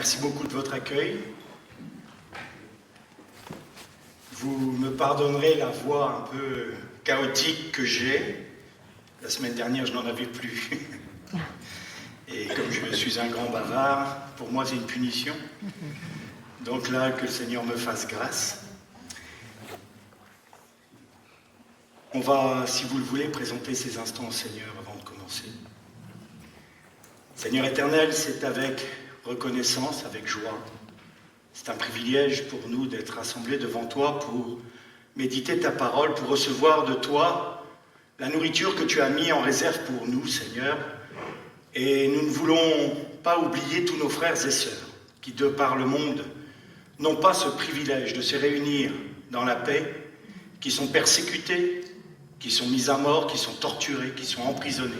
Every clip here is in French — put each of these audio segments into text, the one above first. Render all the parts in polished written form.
Merci beaucoup de votre accueil. Vous me pardonnerez la voix un peu chaotique que j'ai. La semaine dernière, je n'en avais plus. Et comme je suis un grand bavard, pour moi, c'est une punition. Donc là, que le Seigneur me fasse grâce. On va, si vous le voulez, présenter ces instants au Seigneur avant de commencer. Seigneur éternel, c'est avec reconnaissance, avec joie. C'est un privilège pour nous d'être rassemblés devant toi pour méditer ta parole, pour recevoir de toi la nourriture que tu as mis en réserve pour nous, Seigneur. Et nous ne voulons pas oublier tous nos frères et sœurs qui, de par le monde, n'ont pas ce privilège de se réunir dans la paix, qui sont persécutés, qui sont mis à mort, qui sont torturés, qui sont emprisonnés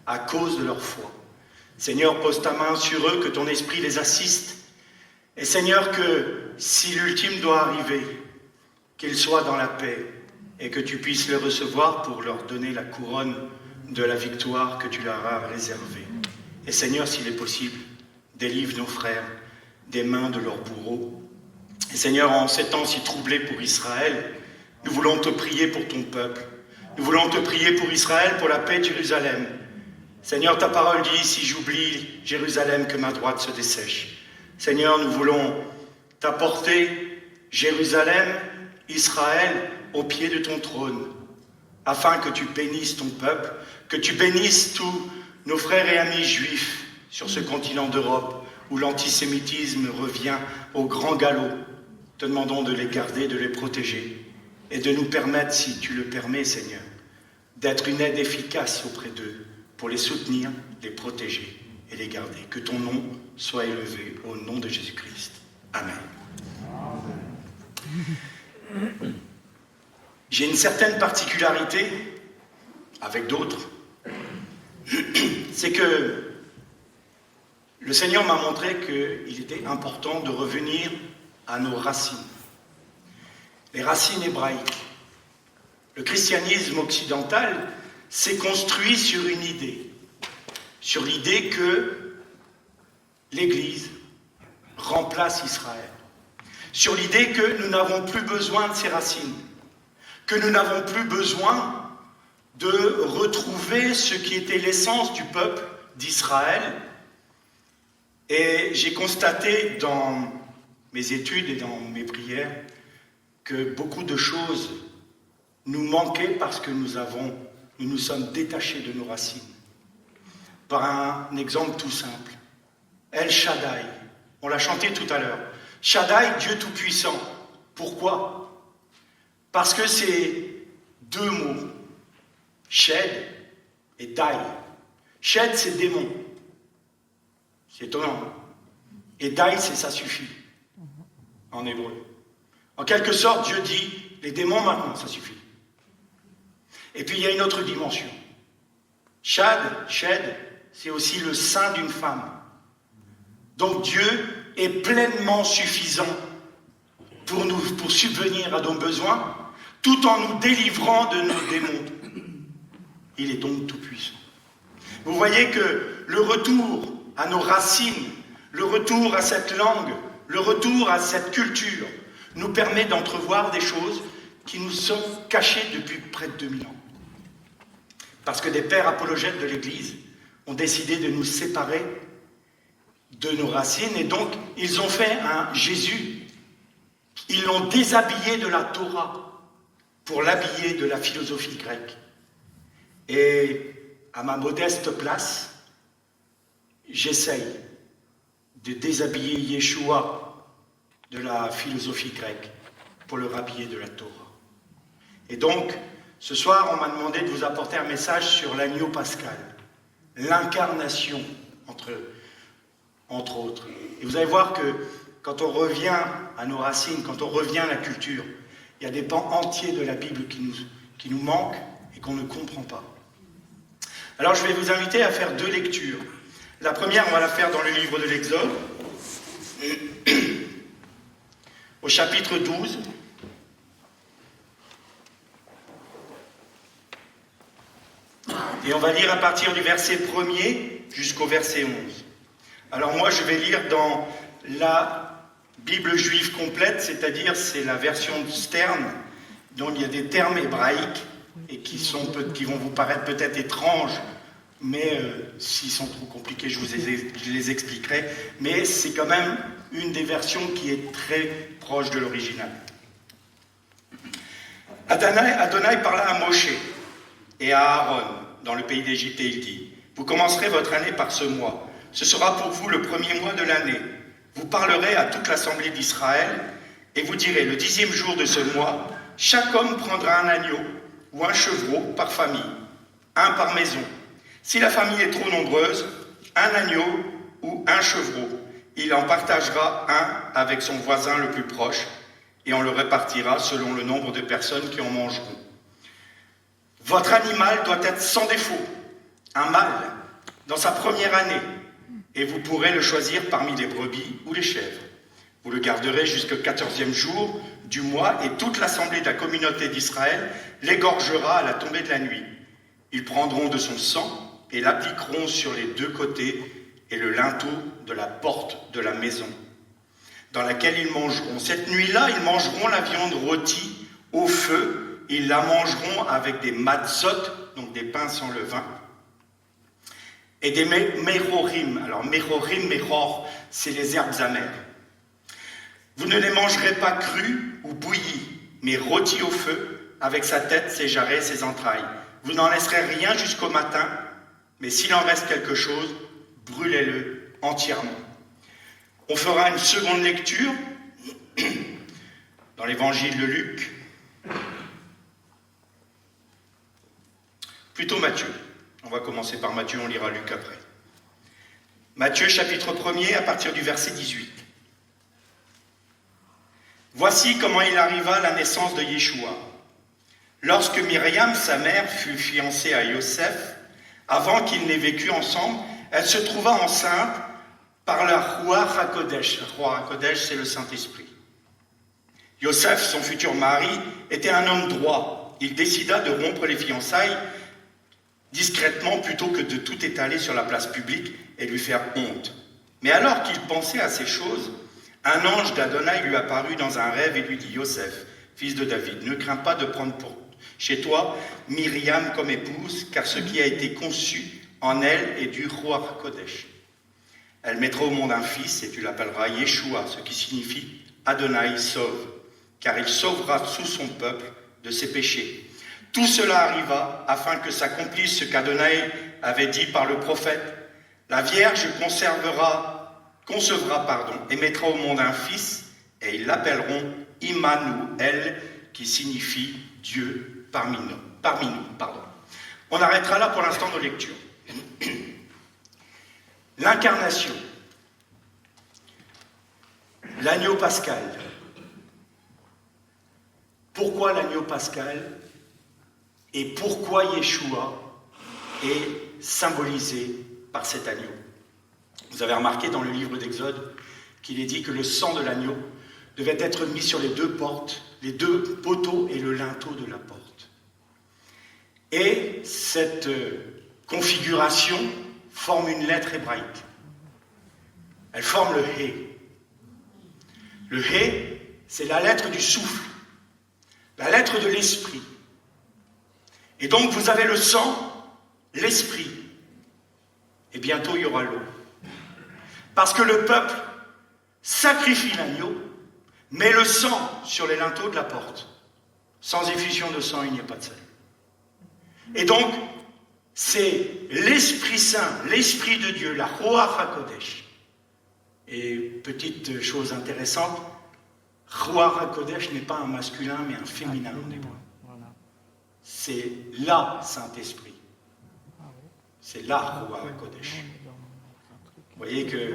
à cause de leur foi. Seigneur, pose ta main sur eux, que ton esprit les assiste. Et Seigneur, que si l'ultime doit arriver, qu'ils soient dans la paix et que tu puisses les recevoir pour leur donner la couronne de la victoire que tu leur as réservée. Et Seigneur, s'il est possible, délivre nos frères des mains de leurs bourreaux. Et Seigneur, en ces temps si troublés pour Israël, nous voulons te prier pour ton peuple. Nous voulons te prier pour Israël, pour la paix de Jérusalem. Seigneur, ta parole dit, si j'oublie Jérusalem, que ma droite se dessèche. Seigneur, nous voulons t'apporter Jérusalem, Israël, au pied de ton trône, afin que tu bénisses ton peuple, que tu bénisses tous nos frères et amis juifs sur ce continent d'Europe, où l'antisémitisme revient au grand galop. Te demandons de les garder, de les protéger, et de nous permettre, si tu le permets, Seigneur, d'être une aide efficace auprès d'eux, pour les soutenir, les protéger et les garder. Que ton nom soit élevé au nom de Jésus-Christ. Amen. J'ai une certaine particularité avec d'autres, c'est que le Seigneur m'a montré qu'il était important de revenir à nos racines, les racines hébraïques. Le christianisme occidental s'est construit sur une idée, sur l'idée que l'Église remplace Israël, sur l'idée que nous n'avons plus besoin de ces racines, que nous n'avons plus besoin de retrouver ce qui était l'essence du peuple d'Israël. Et j'ai constaté dans mes études et dans mes prières que beaucoup de choses nous manquaient parce que nous nous sommes détachés de nos racines. Par un exemple tout simple. El Shaddai, on l'a chanté tout à l'heure. Shaddai, Dieu Tout-Puissant. Pourquoi? Parce que c'est deux mots. Shed et Dai. Shed, c'est démon. C'est étonnant. Et Dai, c'est ça suffit. En hébreu. En quelque sorte, Dieu dit, les démons maintenant, ça suffit. Et puis il y a une autre dimension. Shed, c'est aussi le sein d'une femme. Donc Dieu est pleinement suffisant pour subvenir à nos besoins, tout en nous délivrant de nos démons. Il est donc tout-puissant. Vous voyez que le retour à nos racines, le retour à cette langue, le retour à cette culture, nous permet d'entrevoir des choses qui nous sont cachées depuis près de 2000 ans. Parce que des pères apologètes de l'Église ont décidé de nous séparer de nos racines, et donc ils ont fait un Jésus. Ils l'ont déshabillé de la Torah pour l'habiller de la philosophie grecque. Et à ma modeste place, j'essaye de déshabiller Yeshua de la philosophie grecque pour le rhabiller de la Torah. Et donc, ce soir, on m'a demandé de vous apporter un message sur l'agneau pascal, l'incarnation, entre autres. Et vous allez voir que quand on revient à nos racines, quand on revient à la culture, il y a des pans entiers de la Bible qui nous manquent et qu'on ne comprend pas. Alors je vais vous inviter à faire deux lectures. La première, on va la faire dans le livre de l'Exode, au chapitre 12. Et on va lire à partir du verset 1er jusqu'au verset 11. Alors moi, je vais lire dans la Bible juive complète, c'est-à-dire c'est la version Stern, dont il y a des termes hébraïques et qui vont vous paraître peut-être étranges, mais s'ils sont trop compliqués, je les expliquerai. Mais c'est quand même une des versions qui est très proche de l'original. Adonai parla à Moshe et à Aaron dans le pays d'Égypte et il dit: vous commencerez votre année par ce mois. Ce sera pour vous le premier mois de l'année. Vous parlerez à toute l'assemblée d'Israël et vous direz: le 10e jour de ce mois, chaque homme prendra un agneau ou un chevreau par famille, un par maison. Si la famille est trop nombreuse, un agneau ou un chevreau. Il en partagera un avec son voisin le plus proche et on le répartira selon le nombre de personnes qui en mangeront. Votre animal doit être sans défaut, un mâle, dans sa première année, et vous pourrez le choisir parmi les brebis ou les chèvres. Vous le garderez jusqu'au 14e jour du mois et toute l'assemblée de la communauté d'Israël l'égorgera à la tombée de la nuit. Ils prendront de son sang et l'appliqueront sur les deux côtés et le linteau de la porte de la maison, dans laquelle ils mangeront. Cette nuit-là, ils mangeront la viande rôtie au feu, ils la mangeront avec des matzot, donc des pains sans levain, et des merorim. Alors merorim, meror, c'est les herbes amères. Vous ne les mangerez pas crus ou bouillis, mais rôtis au feu, avec sa tête, ses jarrets, ses entrailles. Vous n'en laisserez rien jusqu'au matin, mais s'il en reste quelque chose, brûlez-le entièrement. On fera une seconde lecture dans l'évangile de Luc, plutôt Matthieu. On va commencer par Matthieu, on lira Luc après. Matthieu chapitre 1er à partir du verset 18. Voici comment il arriva à la naissance de Yeshua. Lorsque Myriam, sa mère, fut fiancée à Yosef, avant qu'ils n'aient vécu ensemble, elle se trouva enceinte par la Ruach HaKodesh. La Ruach HaKodesh, c'est le Saint-Esprit. Yosef, son futur mari, était un homme droit. Il décida de rompre les fiançailles discrètement plutôt que de tout étaler sur la place publique et lui faire honte. Mais alors qu'il pensait à ces choses, un ange d'Adonai lui apparut dans un rêve et lui dit: Yosef, fils de David, ne crains pas de prendre pour chez toi Myriam comme épouse, car ce qui a été conçu en elle est du Ruach HaKodesh. Elle mettra au monde un fils et tu l'appelleras Yeshua, ce qui signifie Adonai sauve, car il sauvera tout son peuple de ses péchés. Tout cela arriva afin que s'accomplisse ce qu'Adonai avait dit par le prophète: la Vierge concevra et mettra au monde un fils, et ils l'appelleront Immanuel, qui signifie Dieu parmi nous. On arrêtera là pour l'instant nos lectures. L'incarnation, l'agneau pascal. Pourquoi l'agneau pascal et pourquoi Yeshua est symbolisé par cet agneau? Vous avez remarqué dans le livre d'Exode qu'il est dit que le sang de l'agneau devait être mis sur les deux portes, les deux poteaux et le linteau de la porte. Et cette configuration forme une lettre hébraïque. Elle forme le Hé. Le Hé, c'est la lettre du souffle, la lettre de l'esprit. Et donc vous avez le sang, l'esprit, et bientôt il y aura l'eau. Parce que le peuple sacrifie l'agneau, met le sang sur les linteaux de la porte. Sans effusion de sang, il n'y a pas de salut. Et donc, c'est l'Esprit Saint, l'Esprit de Dieu, la Ruach HaKodesh. Et petite chose intéressante, Ruach HaKodesh n'est pas un masculin, mais un féminin en hébreu. C'est la Saint-Esprit. C'est la Ruach HaKodesh. Vous voyez que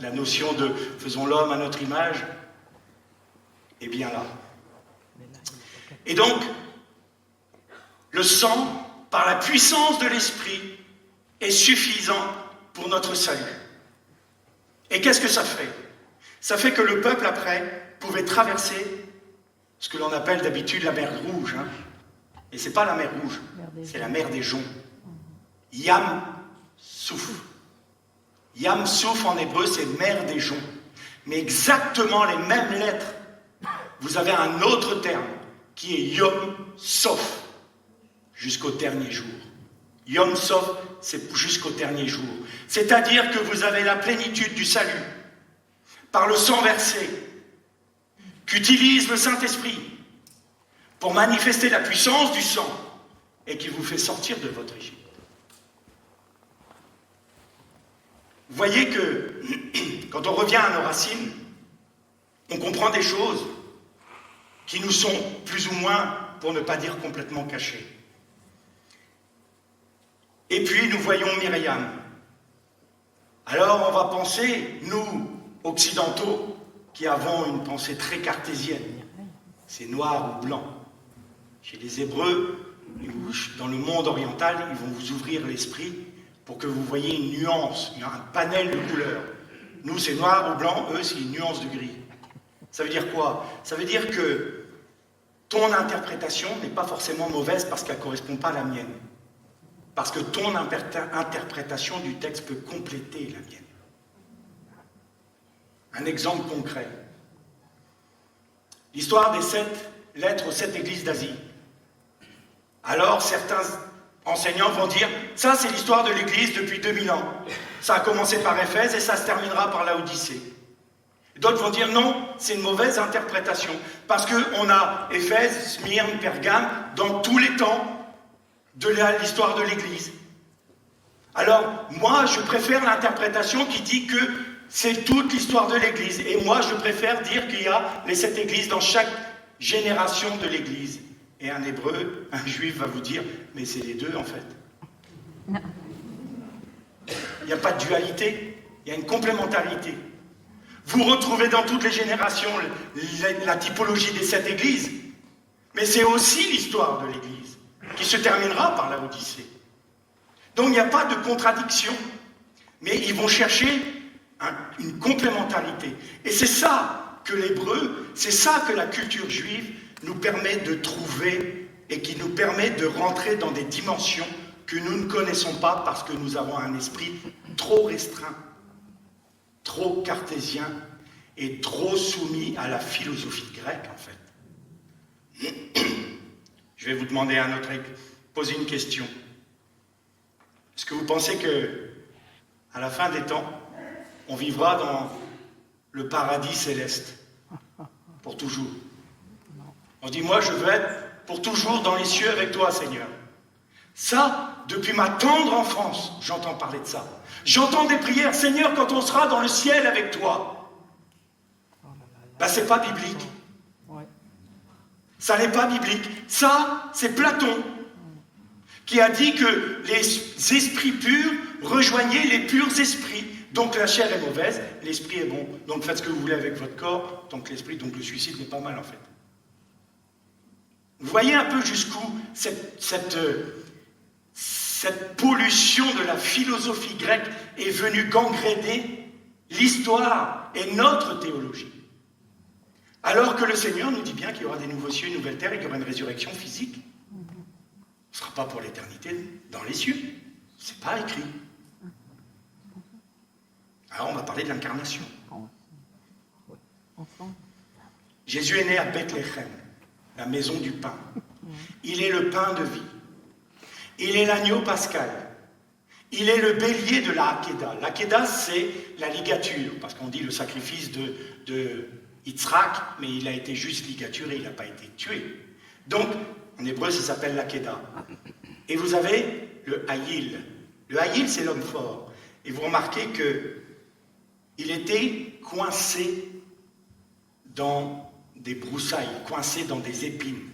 la notion de « faisons l'homme à notre image » est bien là. Et donc, le sang, par la puissance de l'Esprit, est suffisant pour notre salut. Et qu'est-ce que ça fait? Ça fait que le peuple, après, pouvait traverser ce que l'on appelle d'habitude la mer Rouge. Et ce n'est pas la mer Rouge, c'est la mer des joncs. Yam Souf. Yam Souf en hébreu, c'est mer des joncs. Mais exactement les mêmes lettres, vous avez un autre terme qui est Yom Sof, jusqu'au dernier jour. Yom Sof, c'est jusqu'au dernier jour. C'est-à-dire que vous avez la plénitude du salut par le sang versé qu'utilise le Saint-Esprit pour manifester la puissance du sang et qui vous fait sortir de votre Égypte. Vous voyez que quand on revient à nos racines, on comprend des choses qui nous sont plus ou moins, pour ne pas dire complètement cachées. Et puis nous voyons Myriam. Alors on va penser, nous, occidentaux, qui avons une pensée très cartésienne, c'est noir ou blanc. Chez les Hébreux, dans le monde oriental, ils vont vous ouvrir l'esprit pour que vous voyez une nuance, un panel de couleurs. Nous, c'est noir ou blanc, eux, c'est une nuance de gris. Ça veut dire quoi? Ça veut dire que ton interprétation n'est pas forcément mauvaise parce qu'elle ne correspond pas à la mienne. Parce que ton interprétation du texte peut compléter la mienne. Un exemple concret. L'histoire des 7 lettres aux 7 églises d'Asie. Alors, certains enseignants vont dire, ça c'est l'histoire de l'église depuis 2000 ans. Ça a commencé par Éphèse et ça se terminera par Laodicée. D'autres vont dire, non, c'est une mauvaise interprétation. Parce qu'on a Éphèse, Smyrne, Pergame, dans tous les temps de l'histoire de l'église. Alors, moi, je préfère l'interprétation qui dit que c'est toute l'histoire de l'église. Et moi, je préfère dire qu'il y a les 7 églises dans chaque génération de l'église. Et un hébreu, un juif va vous dire, mais c'est les deux en fait. Non. Il n'y a pas de dualité, il y a une complémentarité. Vous retrouvez dans toutes les générations la typologie des 7 églises, mais c'est aussi l'histoire de l'église, qui se terminera par la Odyssée. Donc il n'y a pas de contradiction, mais ils vont chercher une complémentarité. Et c'est ça que l'hébreu, c'est ça que la culture juive nous permet de trouver et qui nous permet de rentrer dans des dimensions que nous ne connaissons pas parce que nous avons un esprit trop restreint, trop cartésien et trop soumis à la philosophie grecque en fait. Je vais vous demander poser une question. Est-ce que vous pensez que à la fin des temps, on vivra dans le paradis céleste pour toujours? On dit, moi je veux être pour toujours dans les cieux avec toi, Seigneur. Ça, depuis ma tendre enfance, j'entends parler de ça. J'entends des prières, Seigneur, quand on sera dans le ciel avec toi. Ben, c'est pas biblique. Ça n'est pas biblique. Ça, c'est Platon qui a dit que les esprits purs rejoignaient les purs esprits. Donc la chair est mauvaise, l'esprit est bon. Donc faites ce que vous voulez avec votre corps, donc l'esprit, donc le suicide n'est pas mal en fait. Vous voyez un peu jusqu'où cette pollution de la philosophie grecque est venue gangréner l'histoire et notre théologie. Alors que le Seigneur nous dit bien qu'il y aura des nouveaux cieux, une nouvelle terre et qu'il y aura une résurrection physique. Ce ne sera pas pour l'éternité dans les cieux. Ce n'est pas écrit. Alors on va parler de l'incarnation. Jésus est né à Bethléem, la maison du pain. Il est le pain de vie. Il est l'agneau pascal. Il est le bélier de la Hakeda. L'Hakeda, c'est la ligature, parce qu'on dit le sacrifice de Yitzhak, mais il a été juste ligaturé, il n'a pas été tué. Donc, en hébreu, ça s'appelle l'Hakeda. Et vous avez le Hayil. Le Hayil, c'est l'homme fort. Et vous remarquez qu'il était coincé dans des broussailles, coincé dans des épines.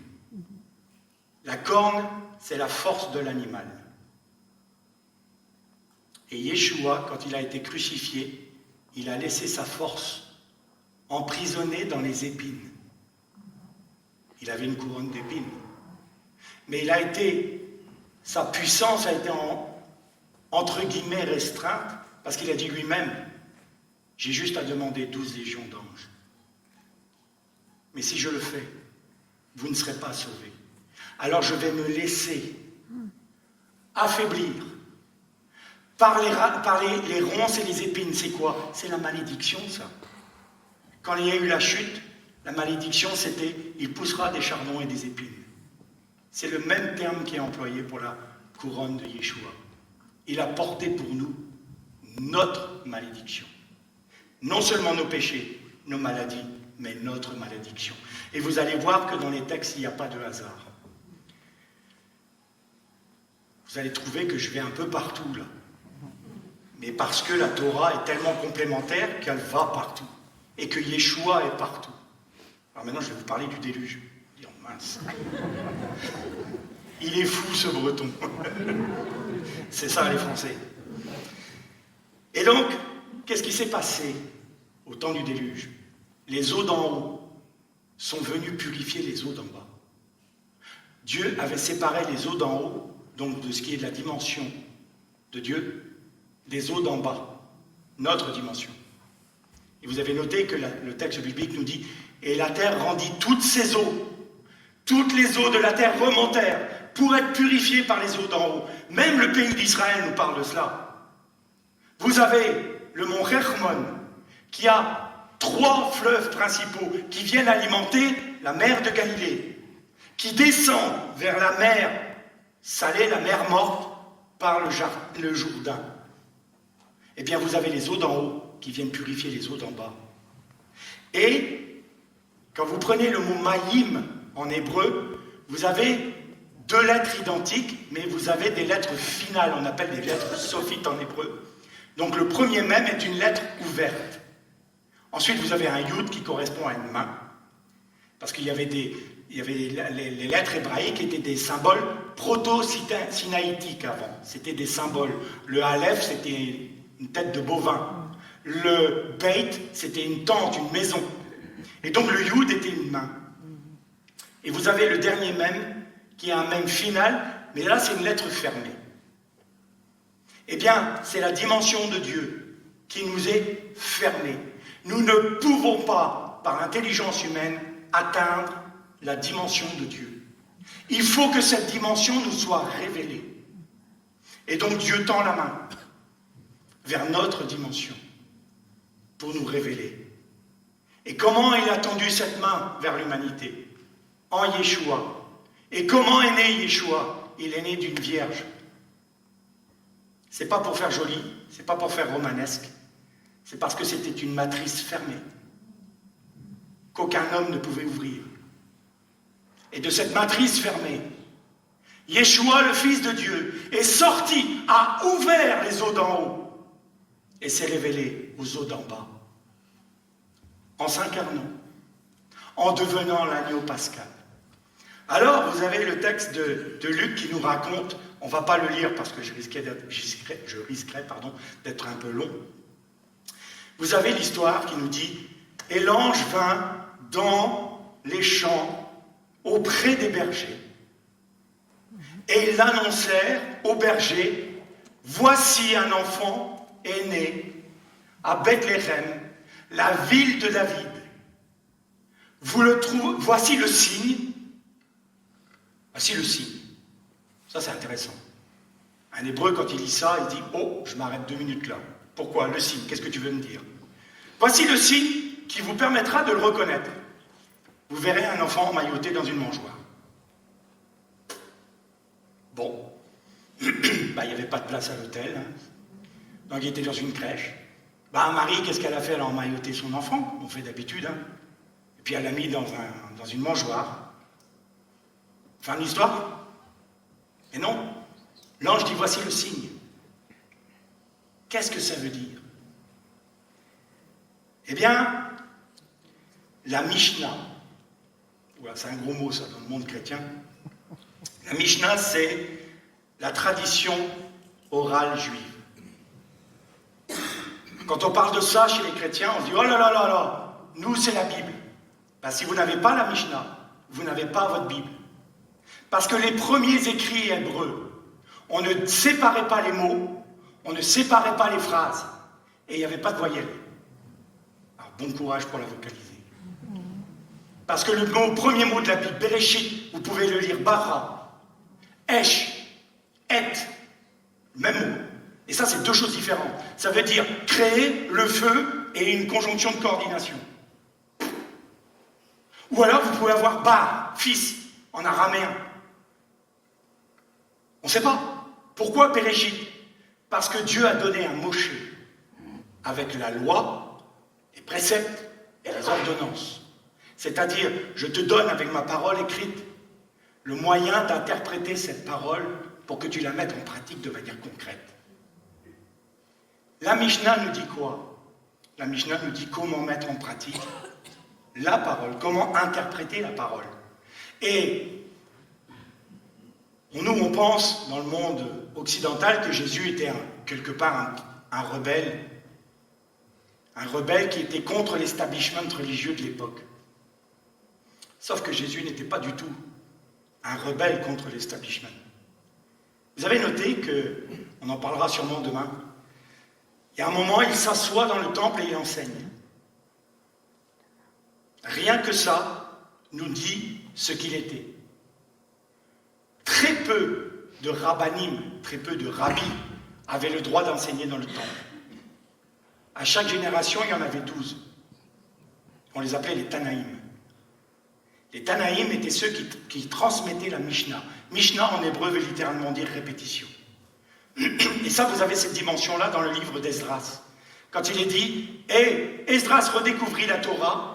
La corne, c'est la force de l'animal. Et Yeshua, quand il a été crucifié, il a laissé sa force emprisonnée dans les épines. Il avait une couronne d'épines. Mais sa puissance a été entre guillemets restreinte, parce qu'il a dit lui-même, j'ai juste à demander 12 légions d'anges. Mais si je le fais, vous ne serez pas sauvés. Alors je vais me laisser affaiblir par les ronces et les épines. C'est quoi? C'est la malédiction, ça. Quand il y a eu la chute, la malédiction, c'était « il poussera des chardons et des épines ». C'est le même terme qui est employé pour la couronne de Yeshua. Il a porté pour nous notre malédiction. Non seulement nos péchés, nos maladies, mais notre malédiction. Et vous allez voir que dans les textes, il n'y a pas de hasard. Vous allez trouver que je vais un peu partout, là. Mais parce que la Torah est tellement complémentaire qu'elle va partout. Et que Yeshua est partout. Alors maintenant, je vais vous parler du déluge. Dire, mince. Il est fou, ce breton. C'est ça, les Français. Et donc, qu'est-ce qui s'est passé au temps du déluge? Les eaux d'en haut sont venues purifier les eaux d'en bas. Dieu avait séparé les eaux d'en haut, donc de ce qui est de la dimension de Dieu, des eaux d'en bas, notre dimension. Et vous avez noté que le texte biblique nous dit « Et la terre rendit toutes ses eaux. Toutes les eaux de la terre remontèrent pour être purifiées par les eaux d'en haut. » Même le pays d'Israël nous parle de cela. Vous avez le mont Hermon, qui a 3 fleuves principaux qui viennent alimenter la mer de Galilée, qui descend vers la mer salée, la mer morte, par le Jourdain. Eh bien, vous avez les eaux d'en haut qui viennent purifier les eaux d'en bas. Et, quand vous prenez le mot Maïm en hébreu, vous avez 2 lettres identiques, mais vous avez des lettres finales, on appelle des lettres sophites en hébreu. Donc le premier même est une lettre ouverte. Ensuite, vous avez un yud qui correspond à une main, parce qu'il y avait les lettres hébraïques étaient des symboles proto-sinaïtiques avant. C'était des symboles. Le aleph, c'était une tête de bovin. Le beit, c'était une tente, une maison. Et donc le yud était une main. Et vous avez le dernier même, qui est un même final, mais là c'est une lettre fermée. Eh bien, c'est la dimension de Dieu qui nous est fermée. Nous ne pouvons pas, par l'intelligence humaine, atteindre la dimension de Dieu. Il faut que cette dimension nous soit révélée. Et donc Dieu tend la main vers notre dimension pour nous révéler. Et comment il a tendu cette main vers l'humanité? En Yeshua. Et comment est né Yeshua? Il est né d'une vierge. C'est pas pour faire joli, c'est pas pour faire romanesque, c'est parce que c'était une matrice fermée, qu'aucun homme ne pouvait ouvrir. Et de cette matrice fermée, Yeshua, le Fils de Dieu, est sorti, a ouvert les eaux d'en haut et s'est révélé aux eaux d'en bas, en s'incarnant, en devenant l'agneau pascal. Alors, vous avez le texte de Luc qui nous raconte, on ne va pas le lire parce que je risquerais d'être un peu long. Vous avez l'histoire qui nous dit « Et l'ange vint dans les champs auprès des bergers. Et ils annoncèrent aux bergers, voici un enfant est né à Bethléem, la ville de David. Vous le trouvez, voici le signe. Voici le signe. Ça, c'est intéressant. Un hébreu, quand il lit ça, il dit « Oh, je m'arrête 2 minutes là. Pourquoi? Le signe, qu'est-ce que tu veux me dire? Voici le signe qui vous permettra de le reconnaître. Vous verrez un enfant emmailloté dans une mangeoire. » Bon. Il n'y avait pas de place à l'hôtel. Hein. Donc, il était dans une crèche. Marie, qu'est-ce qu'elle a fait? Elle a emmailloté son enfant. On fait d'habitude. Hein. Et puis, elle l'a mis dans une mangeoire. Fin de l'histoire? Et non, l'ange dit voici le signe. Qu'est-ce que ça veut dire? Eh bien, la Mishnah, voilà, c'est un gros mot ça dans le monde chrétien. La Mishnah, c'est la tradition orale juive. Quand on parle de ça chez les chrétiens, on se dit oh là là là là, nous c'est la Bible. Si vous n'avez pas la Mishnah, vous n'avez pas votre Bible. Parce que les premiers écrits hébreux, on ne séparait pas les mots, on ne séparait pas les phrases, et il n'y avait pas de voyelles. Alors bon courage pour la vocaliser. Parce que le premier mot de la Bible, Bereshit, vous pouvez le lire Bara, Esh, Et, même mot. Et ça, c'est 2 choses différentes. Ça veut dire créer le feu et une conjonction de coordination. Ou alors vous pouvez avoir Bar, fils, en araméen. On ne sait pas. Pourquoi Bereshit? Parce que Dieu a donné à Moshe, avec la loi, les préceptes et les ordonnances. C'est-à-dire, je te donne avec ma parole écrite le moyen d'interpréter cette parole pour que tu la mettes en pratique de manière concrète. La Mishnah nous dit quoi? La Mishnah nous dit comment mettre en pratique la parole, comment interpréter la parole. Et nous, on pense dans le monde occidental que Jésus était quelque part un rebelle qui était contre l'establishment religieux de l'époque. Sauf que Jésus n'était pas du tout un rebelle contre l'establishment. Vous avez noté que, on en parlera sûrement demain, il y a un moment, il s'assoit dans le temple et il enseigne. Rien que ça nous dit ce qu'il était. Très peu de rabbanim, très peu de rabbis avaient le droit d'enseigner dans le temple. À chaque génération, il y en avait 12. On les appelait les Tanaïm. Les Tanaïm étaient ceux qui transmettaient la Mishnah. Mishnah en hébreu veut littéralement dire répétition. Et ça, vous avez cette dimension-là dans le livre d'Esdras. Quand il est dit « Et Esdras redécouvrit la Torah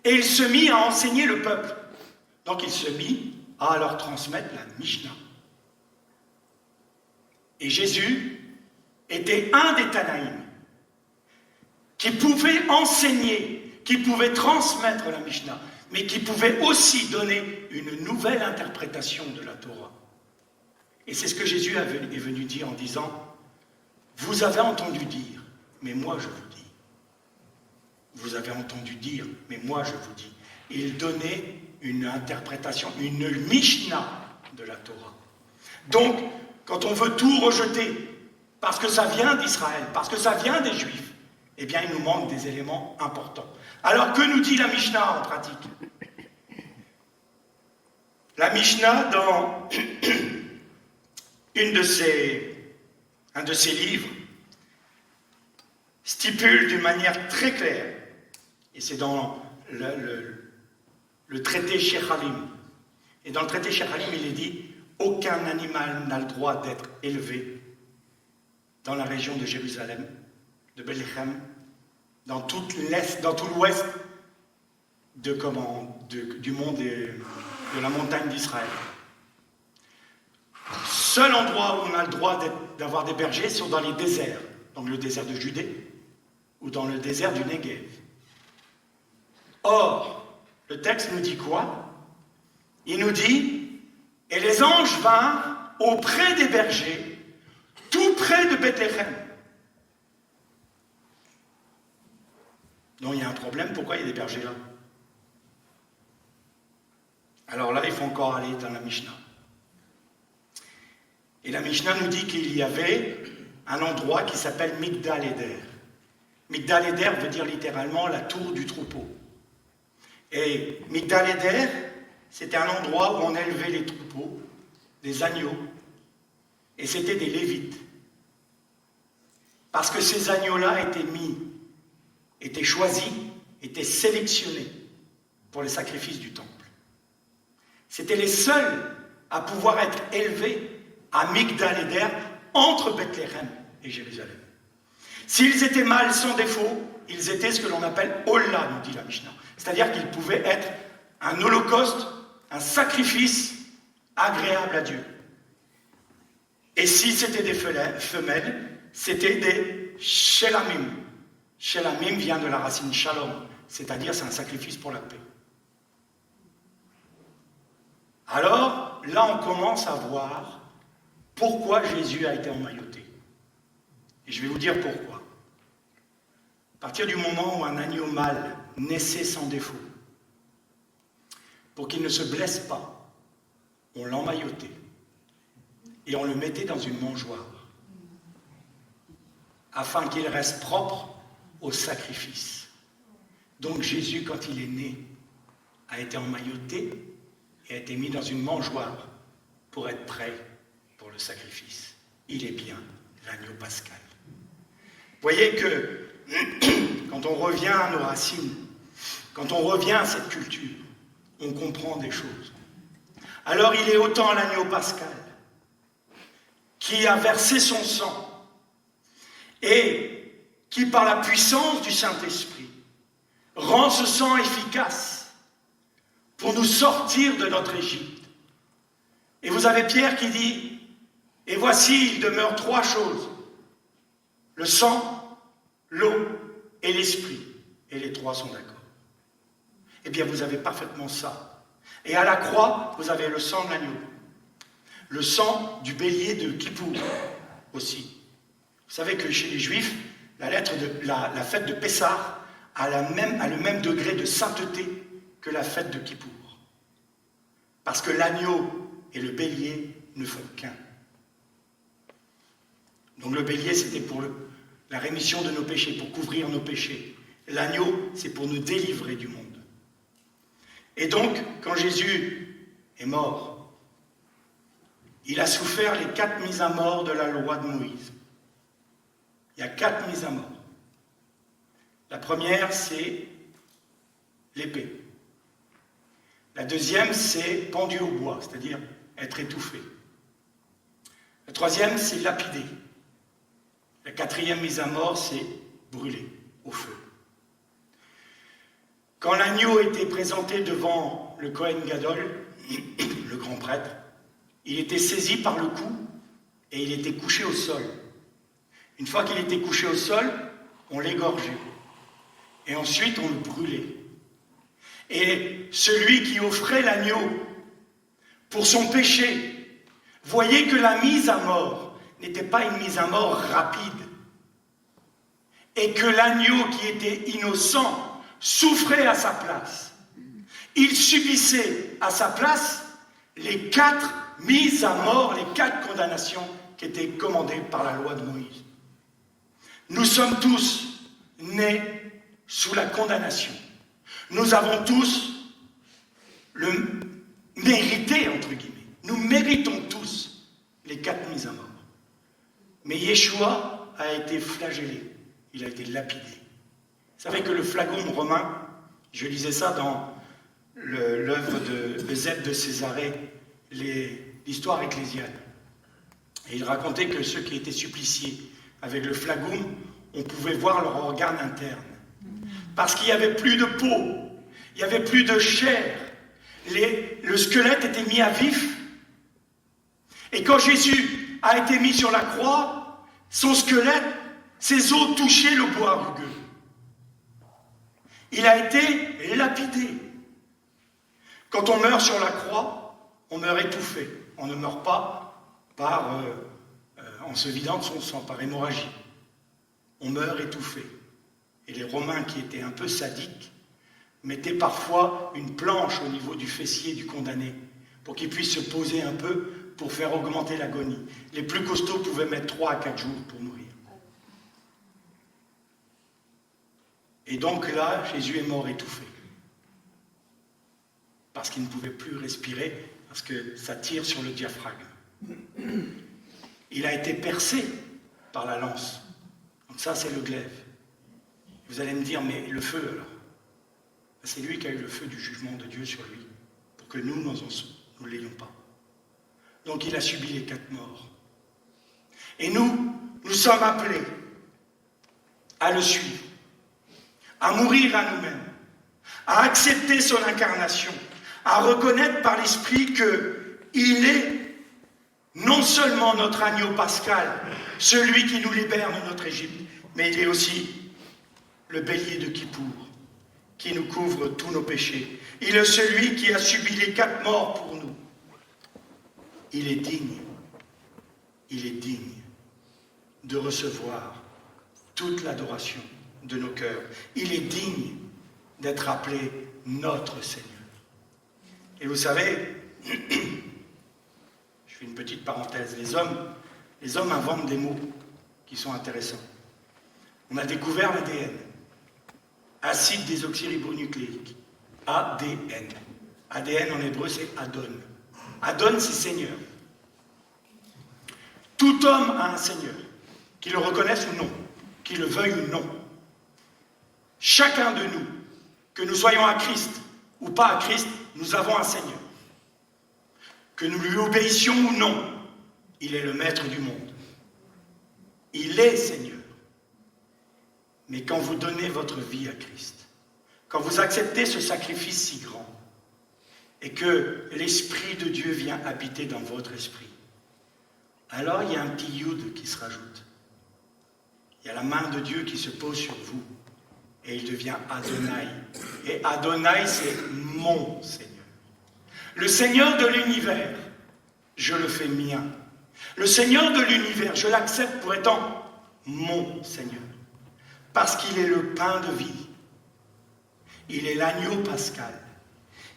et il se mit à enseigner le peuple. » Donc il se mit à leur transmettre la Mishnah. Et Jésus était un des Tanaïm qui pouvait enseigner, qui pouvait transmettre la Mishnah, mais qui pouvait aussi donner une nouvelle interprétation de la Torah. Et c'est ce que Jésus est venu dire en disant « Vous avez entendu dire, mais moi je vous dis. Vous avez entendu dire, mais moi je vous dis. » Et il donnait une interprétation, une Mishnah de la Torah. Donc, quand on veut tout rejeter, parce que ça vient d'Israël, parce que ça vient des Juifs, eh bien il nous manque des éléments importants. Alors que nous dit la Mishnah en pratique? La Mishnah, dans un de ses livres, stipule d'une manière très claire, et c'est dans le traité Shechalim. Et dans le traité Shechalim, il est dit « Aucun animal n'a le droit d'être élevé dans la région de Jérusalem, de Bethléem, dans tout l'ouest du monde de la montagne d'Israël. Seul endroit où on a le droit d'avoir des bergers sont dans les déserts, donc le désert de Judée ou dans le désert du Negev. Or, le texte nous dit quoi? Il nous dit « Et les anges vinrent auprès des bergers, tout près de Bethléem. » Donc il y a un problème, pourquoi il y a des bergers là? Alors là, il faut encore aller dans la Mishnah. Et la Mishnah nous dit qu'il y avait un endroit qui s'appelle Migdal Eder. Migdal Eder veut dire littéralement la tour du troupeau. Et Migdal Eder, c'était un endroit où on élevait les troupeaux, des agneaux, et c'était des Lévites. Parce que ces agneaux-là étaient choisis, étaient sélectionnés pour les sacrifices du temple. C'étaient les seuls à pouvoir être élevés à Migdal Eder, entre Bethléem et Jérusalem. S'ils étaient mâles sans défaut, ils étaient ce que l'on appelle Ola, nous dit la Mishnah. C'est-à-dire qu'ils pouvaient être un holocauste, un sacrifice agréable à Dieu. Et si c'était des femelles, c'était des Shelamim. Shelamim vient de la racine Shalom, c'est-à-dire c'est un sacrifice pour la paix. Alors, là on commence à voir pourquoi Jésus a été emmailloté. Et je vais vous dire pourquoi. À partir du moment où un agneau mâle naissait sans défaut, pour qu'il ne se blesse pas, on l'emmaillotait et on le mettait dans une mangeoire afin qu'il reste propre au sacrifice. Donc Jésus, quand il est né, a été emmailloté et a été mis dans une mangeoire pour être prêt pour le sacrifice. Il est bien l'agneau pascal. Vous voyez que quand on revient à nos racines, quand on revient à cette culture, on comprend des choses. Alors il est autant l'agneau pascal qui a versé son sang et qui, par la puissance du Saint-Esprit, rend ce sang efficace pour nous sortir de notre Égypte. Et vous avez Pierre qui dit, « Et voici, il demeure 3 choses, le sang, l'eau et l'esprit. » Et les 3 sont d'accord. Eh bien, vous avez parfaitement ça. Et à la croix, vous avez le sang de l'agneau. Le sang du bélier de Kippour aussi. Vous savez que chez les Juifs, la fête de Pessah a le même degré de sainteté que la fête de Kippour. Parce que l'agneau et le bélier ne font qu'un. Donc le bélier, c'était pour la rémission de nos péchés, pour couvrir nos péchés. L'agneau, c'est pour nous délivrer du monde. Et donc, quand Jésus est mort, il a souffert les 4 mises à mort de la loi de Moïse. Il y a 4 mises à mort. La première, c'est l'épée. La deuxième, c'est pendu au bois, c'est-à-dire être étouffé. La troisième, c'est lapidé. La 4e mise à mort, c'est brûler au feu. Quand l'agneau était présenté devant le Kohen Gadol, le grand prêtre, il était saisi par le cou et il était couché au sol. Une fois qu'il était couché au sol, on l'égorgeait. Et ensuite, on le brûlait. Et celui qui offrait l'agneau pour son péché voyait que la mise à mort n'était pas une mise à mort rapide. Et que l'agneau qui était innocent souffrait à sa place. Il subissait à sa place les 4 mises à mort, les 4 condamnations qui étaient commandées par la loi de Moïse. Nous sommes tous nés sous la condamnation. Nous avons tous le mérité, entre guillemets. Nous méritons tous les 4 mises à mort. Mais Yeshua a été flagellé, il a été lapidé. Vous savez que le flagone romain, je lisais ça dans l'œuvre de Eusèbe de Césarée, l'histoire ecclésiale. Et il racontait que ceux qui étaient suppliciés avec le flagone, on pouvait voir leur organe interne. Parce qu'il n'y avait plus de peau, il n'y avait plus de chair. Le squelette était mis à vif. Et quand Jésus a été mis sur la croix, son squelette, ses os touchaient le bois rugueux. Il a été lapidé. Quand on meurt sur la croix, on meurt étouffé. On ne meurt pas en se vidant de son sang, par hémorragie. On meurt étouffé. Et les Romains, qui étaient un peu sadiques, mettaient parfois une planche au niveau du fessier du condamné, pour qu'il puisse se poser un peu pour faire augmenter l'agonie. Les plus costauds pouvaient mettre 3 à 4 jours pour mourir. Et donc là, Jésus est mort étouffé. Parce qu'il ne pouvait plus respirer, parce que ça tire sur le diaphragme. Il a été percé par la lance. Donc ça, c'est le glaive. Vous allez me dire, mais le feu alors? C'est lui qui a eu le feu du jugement de Dieu sur lui, pour que nous ne l'ayons pas. Donc il a subi les 4 morts. Et nous sommes appelés à le suivre, à mourir à nous-mêmes, à accepter son incarnation, à reconnaître par l'Esprit qu'il est non seulement notre agneau pascal, celui qui nous libère de notre Égypte, mais il est aussi le bélier de Kippour, qui nous couvre tous nos péchés. Il est celui qui a subi les 4 morts pour nous. Il est digne de recevoir toute l'adoration de nos cœurs. Il est digne d'être appelé notre Seigneur. Et vous savez, je fais une petite parenthèse, les hommes inventent des mots qui sont intéressants. On a découvert l'ADN, acide désoxyribonucléique, ADN. ADN en hébreu c'est Adon. Adon c'est Seigneur. Tout homme a un Seigneur, qu'il le reconnaisse ou non, qu'il le veuille ou non. Chacun de nous, que nous soyons à Christ ou pas à Christ, nous avons un Seigneur. Que nous lui obéissions ou non, il est le maître du monde. Il est Seigneur. Mais quand vous donnez votre vie à Christ, quand vous acceptez ce sacrifice si grand, et que l'Esprit de Dieu vient habiter dans votre esprit, alors il y a un petit yud qui se rajoute. Il y a la main de Dieu qui se pose sur vous, et il devient Adonai. Et Adonai, c'est mon Seigneur. Le Seigneur de l'univers, je le fais mien. Le Seigneur de l'univers, je l'accepte pour étant mon Seigneur. Parce qu'il est le pain de vie. Il est l'agneau pascal.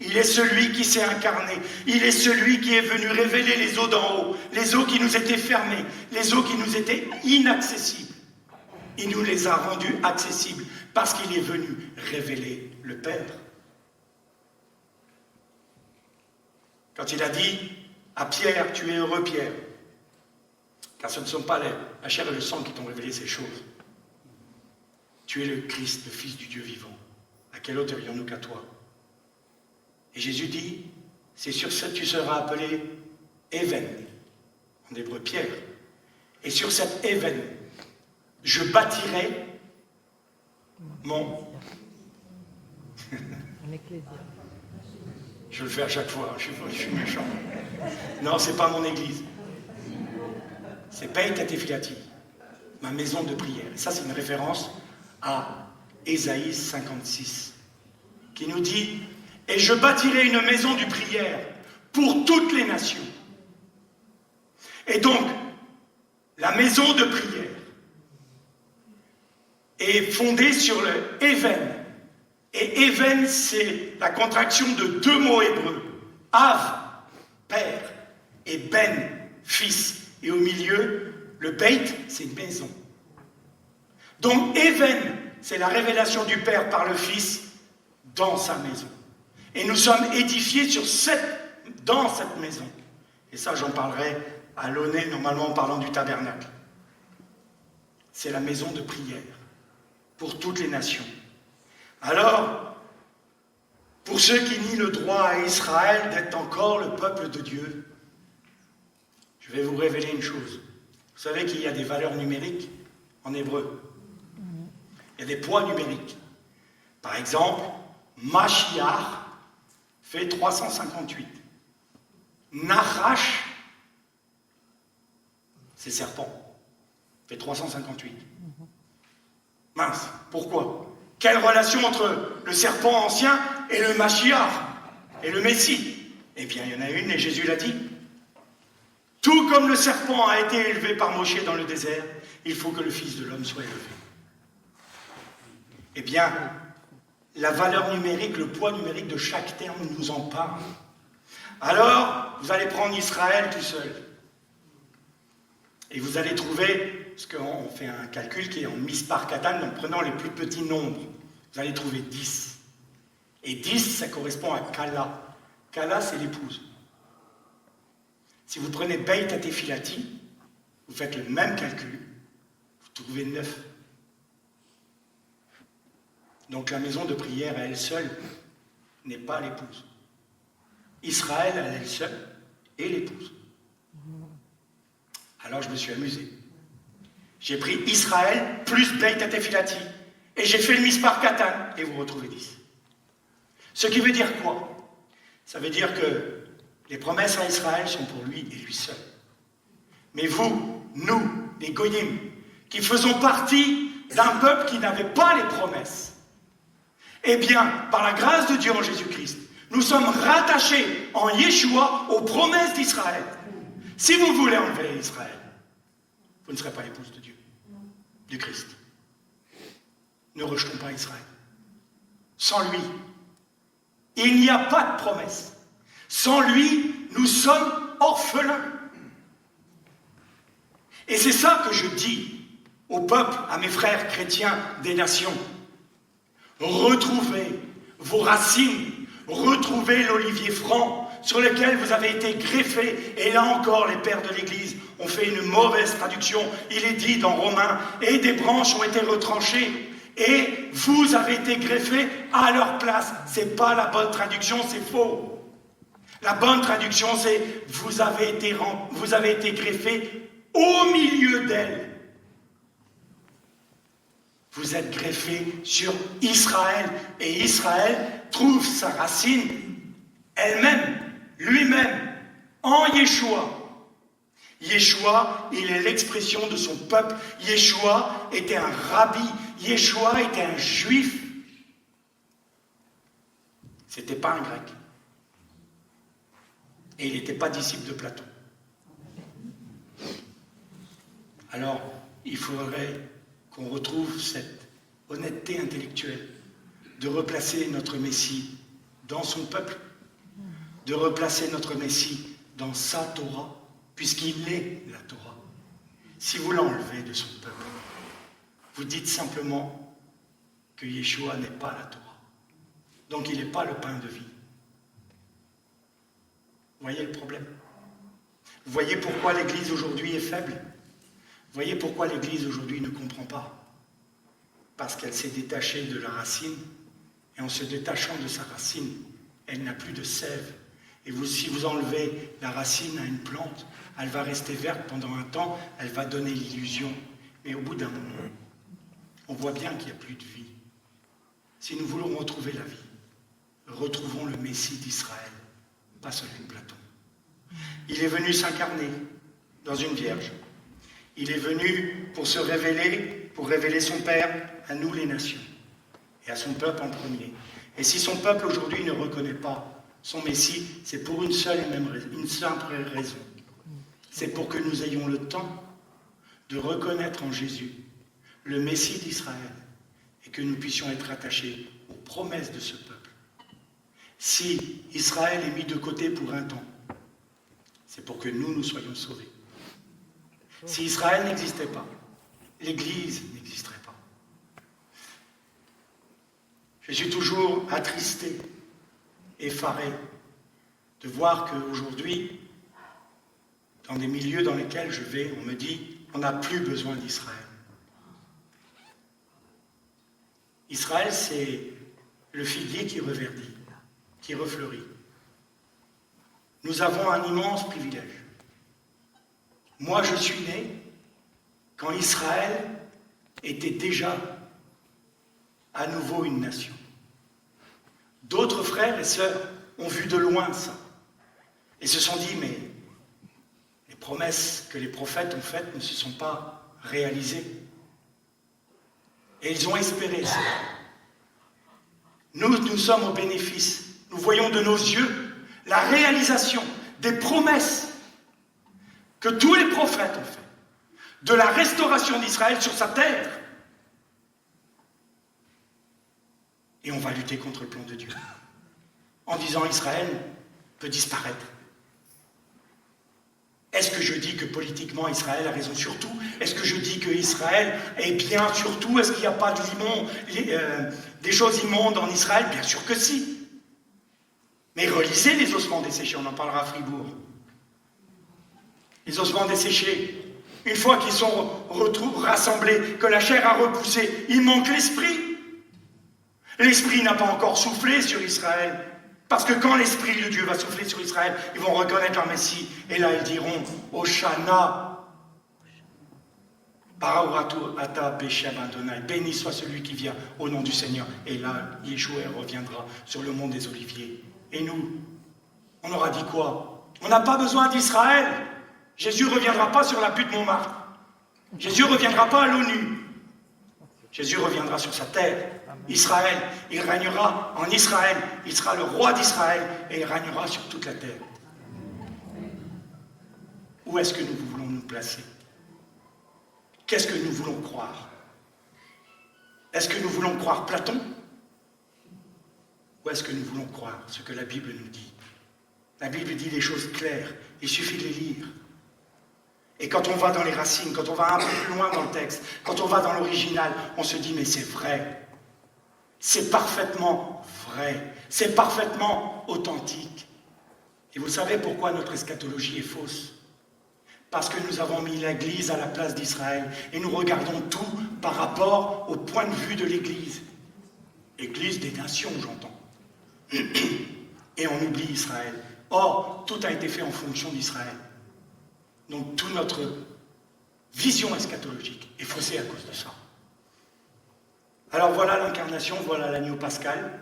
Il est celui qui s'est incarné. Il est celui qui est venu révéler les eaux d'en haut, les eaux qui nous étaient fermées, les eaux qui nous étaient inaccessibles. Il nous les a rendues accessibles parce qu'il est venu révéler le Père. Quand il a dit à Pierre, tu es heureux Pierre, car ce ne sont pas la chair et le sang qui t'ont révélé ces choses. Tu es le Christ, le Fils du Dieu vivant. À quel autre irions-nous qu'à toi? Et Jésus dit, c'est sur ça que tu seras appelé Even, en hébreu Pierre. Et sur cette Even, je bâtirai mon... Je le fais à chaque fois, je suis méchant. Non, c'est pas mon église. C'est Beit Tefilati, ma maison de prière. Et ça, c'est une référence à Ésaïe 56, qui nous dit « Et je bâtirai une maison de prière pour toutes les nations. » Et donc, la maison de prière est fondée sur le Even. Et Even, c'est la contraction de deux mots hébreux. Av, père, et Ben, fils. Et au milieu, le Beit, c'est une maison. Donc Even, c'est la révélation du Père par le Fils dans sa maison. Et nous sommes édifiés dans cette maison. Et ça, j'en parlerai à l'honneur, normalement en parlant du tabernacle. C'est la maison de prière pour toutes les nations. Alors, pour ceux qui nient le droit à Israël d'être encore le peuple de Dieu, je vais vous révéler une chose. Vous savez qu'il y a des valeurs numériques en hébreu. Il y a des poids numériques. Par exemple, Mashiach fait 358. Nachash, c'est serpent, fait 358. Mince, pourquoi? Quelle relation entre le serpent ancien et le Mashiach et le Messie? Eh bien, il y en a une et Jésus l'a dit. Tout comme le serpent a été élevé par Moïse dans le désert, il faut que le Fils de l'homme soit élevé. Eh bien, la valeur numérique, le poids numérique de chaque terme nous en parle. Alors, vous allez prendre Israël tout seul. Et vous allez trouver, parce qu'on fait un calcul qui est en mispar katan, donc prenant les plus petits nombres, vous allez trouver 10. Et 10, ça correspond à Kala. Kala, c'est l'épouse. Si vous prenez Beit Tefilati, vous faites le même calcul, vous trouvez 9. Donc la maison de prière à elle seule n'est pas l'épouse. Israël à elle seule est l'épouse. Alors je me suis amusé. J'ai pris Israël plus Beit Tefilati et j'ai fait le mispar katan et vous retrouvez 10. Ce qui veut dire quoi? Ça veut dire que les promesses à Israël sont pour lui et lui seul. Mais vous, nous, les Goyim, qui faisons partie d'un peuple qui n'avait pas les promesses, eh bien, par la grâce de Dieu en Jésus-Christ, nous sommes rattachés en Yeshua aux promesses d'Israël. Si vous voulez enlever Israël, vous ne serez pas l'épouse de Dieu, du Christ. Ne rejetons pas Israël. Sans lui, il n'y a pas de promesse. Sans lui, nous sommes orphelins. Et c'est ça que je dis au peuple, à mes frères chrétiens des nations. Retrouvez vos racines, retrouvez l'olivier franc sur lequel vous avez été greffés. Et là encore, les pères de l'Église ont fait une mauvaise traduction. Il est dit dans Romains, et des branches ont été retranchées. Et vous avez été greffés à leur place. C'est pas la bonne traduction, c'est faux. La bonne traduction, c'est vous avez été greffés au milieu d'elles. Vous êtes greffés sur Israël. Et Israël trouve sa racine elle-même, lui-même, en Yeshua. Yeshua, il est l'expression de son peuple. Yeshua était un rabbi. Yeshua était un juif. C'était pas un grec. Et il n'était pas disciple de Platon. Alors, il faudrait qu'on retrouve cette honnêteté intellectuelle de replacer notre Messie dans son peuple, de replacer notre Messie dans sa Torah, puisqu'il est la Torah. Si vous l'enlevez de son peuple, vous dites simplement que Yeshua n'est pas la Torah. Donc il n'est pas le pain de vie. Vous voyez le problème? Vous voyez pourquoi l'Église aujourd'hui est faible? Vous voyez pourquoi l'Église aujourd'hui ne comprend pas? Parce qu'elle s'est détachée de la racine, et en se détachant de sa racine, elle n'a plus de sève. Et si vous enlevez la racine à une plante, elle va rester verte pendant un temps, elle va donner l'illusion. Mais au bout d'un moment, on voit bien qu'il n'y a plus de vie. Si nous voulons retrouver la vie, retrouvons le Messie d'Israël, pas celui de Platon. Il est venu s'incarner dans une vierge. Il est venu pour se révéler, pour révéler son Père à nous les nations, et à son peuple en premier. Et si son peuple aujourd'hui ne reconnaît pas son Messie, c'est pour une seule et même raison, une simple raison. C'est pour que nous ayons le temps de reconnaître en Jésus le Messie d'Israël et que nous puissions être attachés aux promesses de ce peuple. Si Israël est mis de côté pour un temps, c'est pour que nous soyons sauvés. Si Israël n'existait pas, l'Église n'existerait pas. Je suis toujours attristé, effaré de voir qu'aujourd'hui, dans des milieux dans lesquels je vais, on me dit on n'a plus besoin d'Israël. Israël, c'est le figuier qui reverdit, qui refleurit. Nous avons un immense privilège. Moi, je suis né quand Israël était déjà à nouveau une nation. D'autres frères et sœurs ont vu de loin ça et se sont dit, mais les promesses que les prophètes ont faites ne se sont pas réalisées. Et ils ont espéré ça. Nous sommes au bénéfice. Nous voyons de nos yeux la réalisation des promesses que tous les prophètes ont fait, de la restauration d'Israël sur sa terre. Et on va lutter contre le plan de Dieu, en disant Israël peut disparaître. Est-ce que je dis que politiquement Israël a raison sur tout? Est-ce que je dis que Israël est bien sur tout? Est-ce qu'il n'y a pas des choses immondes en Israël? Bien sûr que si. Mais relisez les ossements desséchés, on en parlera à Fribourg. Les ossements desséchés, une fois qu'ils sont rassemblés, que la chair a repoussé, il manque l'esprit. L'esprit n'a pas encore soufflé sur Israël. Parce que quand l'Esprit de Dieu va souffler sur Israël, ils vont reconnaître leur Messie. Et là, ils diront, Hoshana, Ata Beshem Adonai, béni soit celui qui vient au nom du Seigneur. Et là, Yeshua reviendra sur le mont des Oliviers. Et nous, on aura dit quoi? On n'a pas besoin d'Israël. Jésus ne reviendra pas sur la butte Montmartre. Jésus ne reviendra pas à l'ONU. Jésus reviendra sur sa terre. Israël, il régnera en Israël, il sera le roi d'Israël et il régnera sur toute la terre. Où est-ce que nous voulons nous placer? Qu'est-ce que nous voulons croire? Est-ce que nous voulons croire Platon? Ou est-ce que nous voulons croire ce que la Bible nous dit? La Bible dit des choses claires, il suffit de les lire. Et quand on va dans les racines, quand on va un peu plus loin dans le texte, quand on va dans l'original, on se dit mais c'est vrai. C'est parfaitement vrai, c'est parfaitement authentique. Et vous savez pourquoi notre eschatologie est fausse? parce que nous avons mis l'Église à la place d'Israël et nous regardons tout par rapport au point de vue de l'Église. Église des nations, j'entends. Et on oublie Israël. Or, tout a été fait en fonction d'Israël. Donc, toute notre vision eschatologique est faussée à cause de ça. Alors voilà l'incarnation, voilà l'agneau pascal.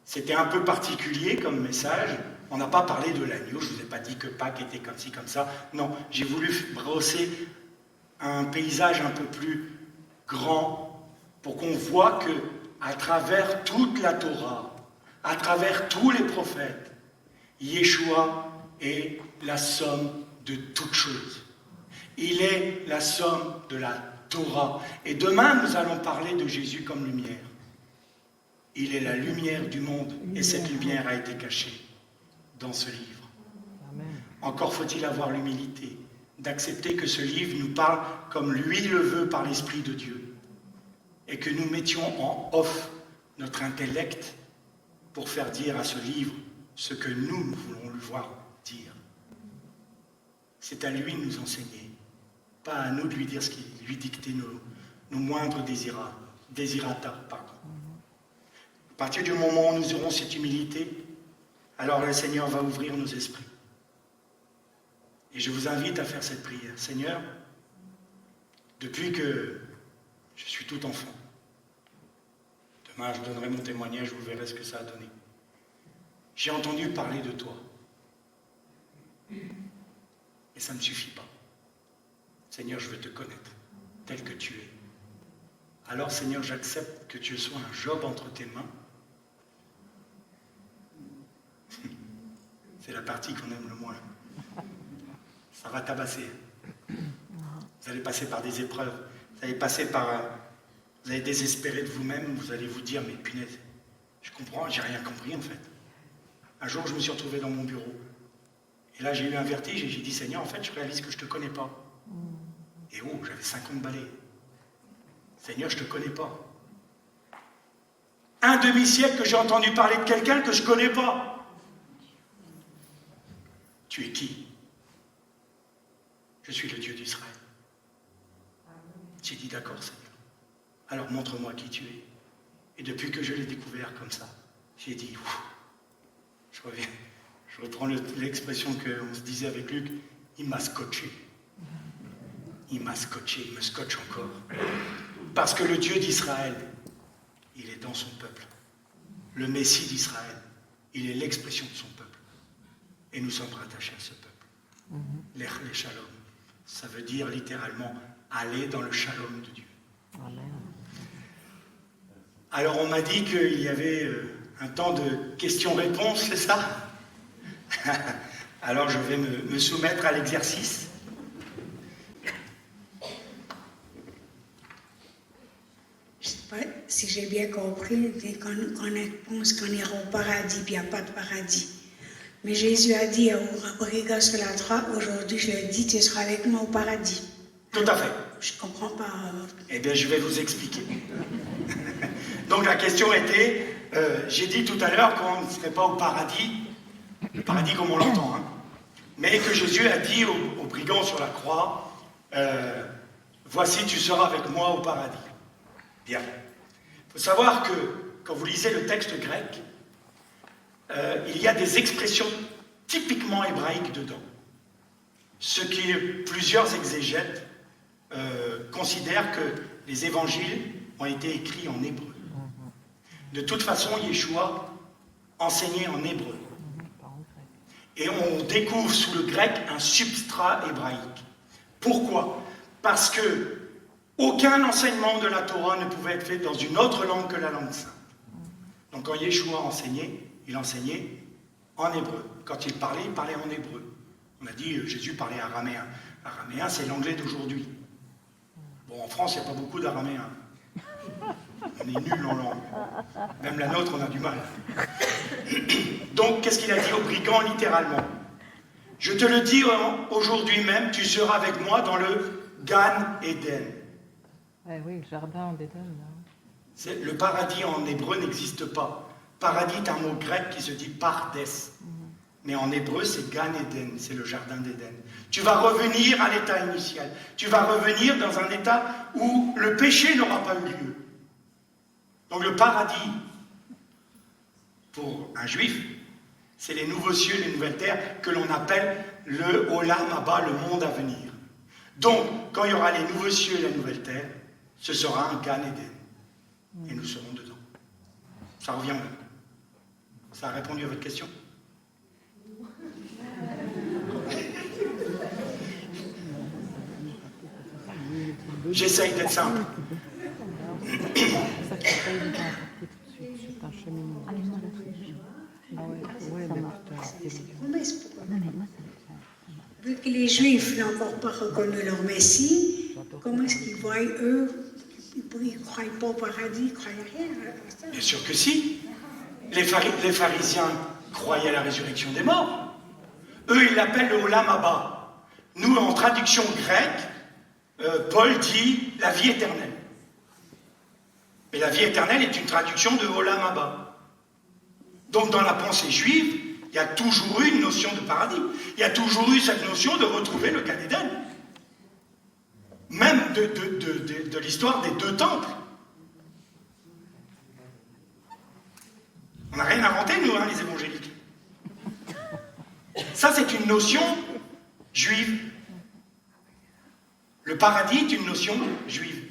C'était un peu particulier comme message. On n'a pas parlé de l'agneau, je ne vous ai pas dit que Pâques était comme ci, comme ça. Non, j'ai voulu brosser un paysage un peu plus grand pour qu'on voit que à travers toute la Torah, à travers tous les prophètes, Yeshua est la somme de toutes choses. Il est la somme de la Torah. Et demain, nous allons parler de Jésus comme lumière. Il est la lumière du monde et cette lumière a été cachée dans ce livre. Amen. Encore faut-il avoir l'humilité d'accepter que ce livre nous parle comme lui le veut par l'Esprit de Dieu et que nous mettions en off notre intellect pour faire dire à ce livre ce que nous voulons le voir dire. C'est à lui de nous enseigner, pas à nous de lui dire ce qu'il lui dicter nos moindres désirata. À partir du moment où nous aurons cette humilité, alors le Seigneur va ouvrir nos esprits. Et je vous invite à faire cette prière. Seigneur, depuis que je suis tout enfant, demain je donnerai mon témoignage, vous verrez ce que ça a donné. J'ai entendu parler de toi. Et ça ne me suffit pas. Seigneur, je veux te connaître tel que tu es. Alors Seigneur, j'accepte que tu sois un Job entre tes mains. C'est la partie qu'on aime le moins. Ça va tabasser. Vous allez passer par des épreuves. Vous allez désespérer de vous-même. Vous allez vous dire, mais punaise, je comprends, j'ai rien compris en fait. Un jour, je me suis retrouvé dans mon bureau. Et là, j'ai eu un vertige et j'ai dit, Seigneur, en fait, je réalise que je ne te connais pas. Et oh, j'avais 50 balais. Seigneur, je ne te connais pas. Un demi-siècle que j'ai entendu parler de quelqu'un que je ne connais pas. Tu es qui? Je suis le Dieu d'Israël. J'ai dit, d'accord, Seigneur. Alors montre-moi qui tu es. Et depuis que je l'ai découvert comme ça, j'ai dit, je reprends l'expression qu'on se disait avec Luc, il m'a scotché. Il m'a scotché, il me scotche encore. Parce que le Dieu d'Israël, il est dans son peuple. Le Messie d'Israël, il est l'expression de son peuple. Et nous sommes rattachés à ce peuple. L'Ech le Shalom, ça veut dire littéralement aller dans le Shalom de Dieu. Amen. Alors on m'a dit qu'il y avait un temps de questions-réponses, c'est ça? Alors je vais me soumettre à l'exercice. Je ne sais pas si j'ai bien compris, qu'on pense qu'on ira au paradis, puis il n'y a pas de paradis. Mais Jésus a dit au regard sur la croix, aujourd'hui je le dis, tu seras avec moi au paradis. Tout à fait. Je ne comprends pas. Eh bien, je vais vous expliquer. Donc la question était, j'ai dit tout à l'heure qu'on ne serait pas au paradis, le paradis comme on l'entend, hein, mais que Jésus a dit aux brigands sur la croix, voici tu seras avec moi au paradis. Bien. Il faut savoir que quand vous lisez le texte grec, il y a des expressions typiquement hébraïques dedans. Ce qui plusieurs exégètes considèrent que les évangiles ont été écrits en hébreu. De toute façon, Yeshua enseignait en hébreu. Et on découvre sous le grec un substrat hébraïque. Pourquoi? Parce que aucun enseignement de la Torah ne pouvait être fait dans une autre langue que la langue sainte. Donc quand Yeshua enseignait, il enseignait en hébreu. Quand il parlait en hébreu. On a dit Jésus parlait araméen. Araméen, c'est l'anglais d'aujourd'hui. Bon, en France, il n'y a pas beaucoup d'araméens. On est nuls en langue. Même la nôtre, on a du mal. Donc, qu'est-ce qu'il a dit aux brigands littéralement? Je te le dis aujourd'hui même, tu seras avec moi dans le Gan Eden. Oui, le jardin d'Éden. Le paradis en hébreu n'existe pas. Paradis est un mot grec qui se dit pardes. Mais en hébreu, c'est Gan Eden, c'est le jardin d'Éden. Tu vas revenir à l'état initial. Tu vas revenir dans un état où le péché n'aura pas eu lieu. Donc le paradis, pour un juif, c'est les nouveaux cieux, les nouvelles terres que l'on appelle le Olam Haba, le monde à venir. Donc, quand il y aura les nouveaux cieux et la nouvelle terre, ce sera un Gan Eden. Et nous serons dedans. Ça revient même. Ça a répondu à votre question? J'essaye d'être simple. C'est ça qui n'est pas évident à apporter tout de suite. C'est un cheminement. Ah ouais, mais Mais c'est pourquoi? Vu que les Juifs n'ont encore pas reconnu leur Messie, comment est-ce qu'ils voient, eux, ils ne croient pas au paradis, ils ne croient rien à ça? Bien sûr que si. Les pharisiens croyaient à la résurrection des morts. Eux, ils l'appellent le Olam Haba. Nous, en traduction grecque, Paul dit la vie éternelle. Mais la vie éternelle est une traduction de Olam Haba. Donc, dans la pensée juive, il y a toujours eu une notion de paradis. Il y a toujours eu cette notion de retrouver le Gan Eden. Même de l'histoire des deux temples. On n'a rien inventé, nous, les évangéliques. Ça, c'est une notion juive. Le paradis est une notion juive.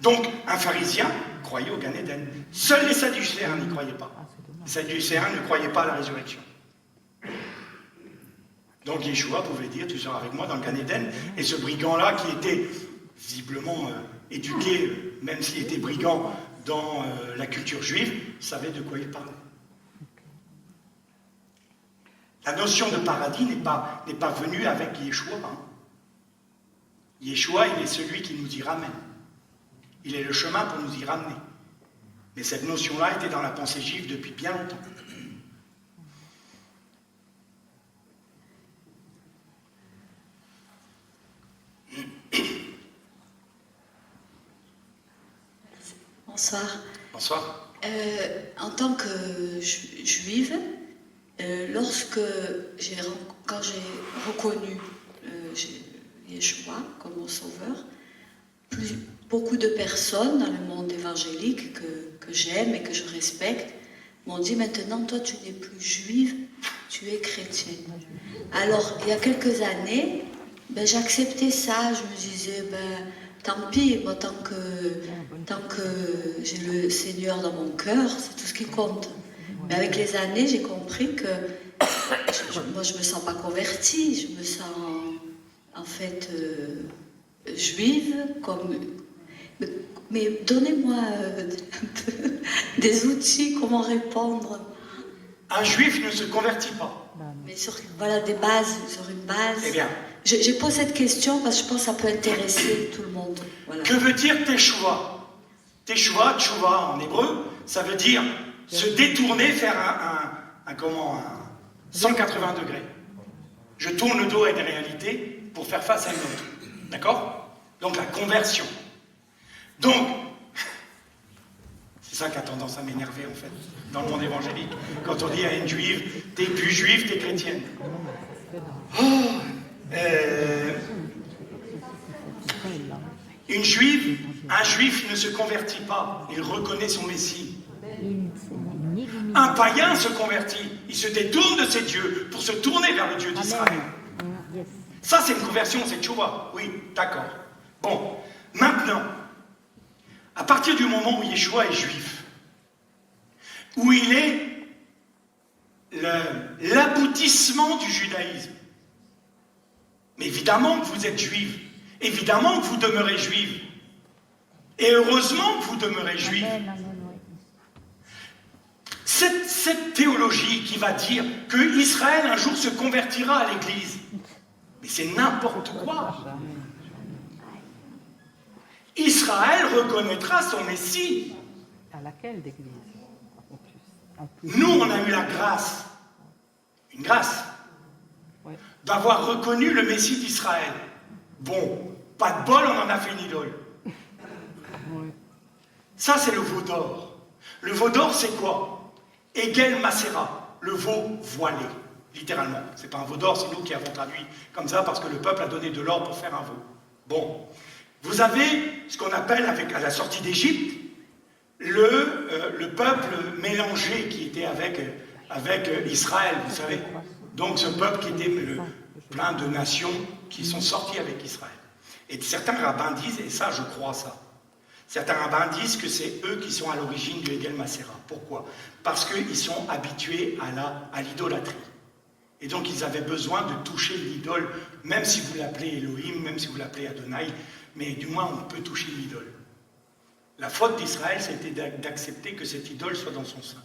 Donc, un pharisien croyait au Gan Eden. Seuls les sadducéens n'y croyaient pas. Les sadducéens ne croyaient pas à la résurrection. Donc, Yeshua pouvait dire, tu seras avec moi dans le Gan Eden. Et ce brigand-là, qui était visiblement éduqué, même s'il était brigand dans la culture juive, savait de quoi il parlait. La notion de paradis n'est pas venue avec Yeshua. Yeshua, il est celui qui nous y ramène. Il est le chemin pour nous y ramener. Mais cette notion-là était dans la pensée juive depuis bien longtemps. Bonsoir. Bonsoir. En tant que juive, quand j'ai reconnu Yeshua comme mon sauveur, beaucoup de personnes dans le monde évangélique que j'aime et que je respecte m'ont dit maintenant toi tu n'es plus juive, tu es chrétienne. Alors il y a quelques années, j'acceptais ça, je me disais tant pis, moi tant que j'ai le Seigneur dans mon cœur, c'est tout ce qui compte. Mais avec les années, j'ai compris que moi je me sens pas convertie, je me sens en fait juive mais donnez-moi un peu des outils, comment répondre. Un juif ne se convertit pas. Mais des bases, sur une base. Eh bien. Je pose cette question parce que je pense que ça peut intéresser tout le monde. Voilà. Que veut dire teshuva? Teshuva, tchouva en hébreu, ça veut dire se détourner, faire un 180 degrés. Je tourne le dos à une réalité pour faire face à une autre. D'accord? Donc la conversion. Donc, c'est ça qui a tendance à m'énerver en fait, dans le monde évangélique. Quand on dit à une juive, t'es plus juive, t'es chrétienne. Un juif ne se convertit pas, il reconnaît son Messie. Un païen se convertit, il se détourne de ses dieux pour se tourner vers le Dieu d'Israël. Ça, c'est une conversion, c'est tchouva. Oui, d'accord. Bon, maintenant, à partir du moment où Yeshua est juif, où il est l'aboutissement du judaïsme, mais évidemment que vous êtes juif, évidemment que vous demeurez juif, et heureusement que vous demeurez juif. Cette théologie qui va dire que Israël un jour se convertira à l'Église, mais c'est n'importe quoi. Israël reconnaîtra son Messie. À laquelle d'église? Nous, on a eu la grâce, une grâce, d'avoir reconnu le Messie d'Israël. Bon, pas de bol, on en a fait une idole. Ça, c'est le veau d'or. Le veau d'or, c'est quoi? Egel Macera, le veau voilé, littéralement. C'est pas un veau d'or, c'est nous qui avons traduit comme ça parce que le peuple a donné de l'or pour faire un veau. Bon, vous avez ce qu'on appelle, à la sortie d'Égypte, le peuple mélangé qui était avec Israël, vous savez. Donc ce peuple qui était plein de nations qui sont sorties avec Israël. Et certains rabbins disent, et ça je crois ça, certains rabbins disent que c'est eux qui sont à l'origine du Egel Macera. Pourquoi? Parce qu'ils sont habitués à l'idolâtrie. Et donc ils avaient besoin de toucher l'idole, même si vous l'appelez Elohim, même si vous l'appelez Adonai, mais du moins on peut toucher l'idole. La faute d'Israël, c'était d'accepter que cette idole soit dans son sein.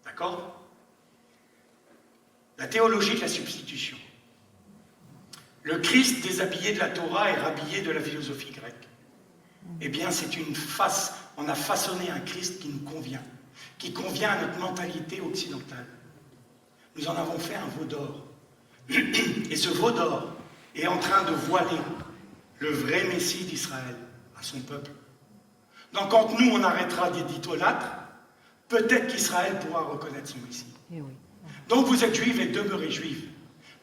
D'accord? La théologie de la substitution. Le Christ déshabillé de la Torah et rhabillé de la philosophie grecque. Eh bien, c'est une face, on a façonné un Christ qui nous convient, qui convient à notre mentalité occidentale. Nous en avons fait un veau d'or. Et ce veau d'or est en train de voiler le vrai Messie d'Israël à son peuple. Donc quand nous, on arrêtera d'être idolâtres, peut-être qu'Israël pourra reconnaître son Messie. Donc vous êtes juifs et demeurez juifs.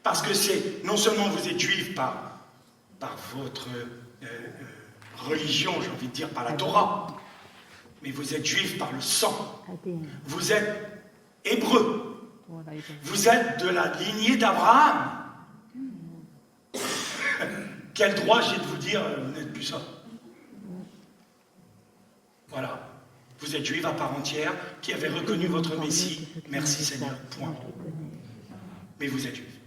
Parce que c'est, non seulement vous êtes juifs par votre religion, j'ai envie de dire, par la Torah, mais vous êtes juifs par le sang. Vous êtes hébreux. Vous êtes de la lignée d'Abraham. Quel droit j'ai de vous dire, vous n'êtes plus ça? Voilà. Vous êtes juifs à part entière, qui avez reconnu votre Messie. Merci Seigneur. Point. Mais vous êtes juifs.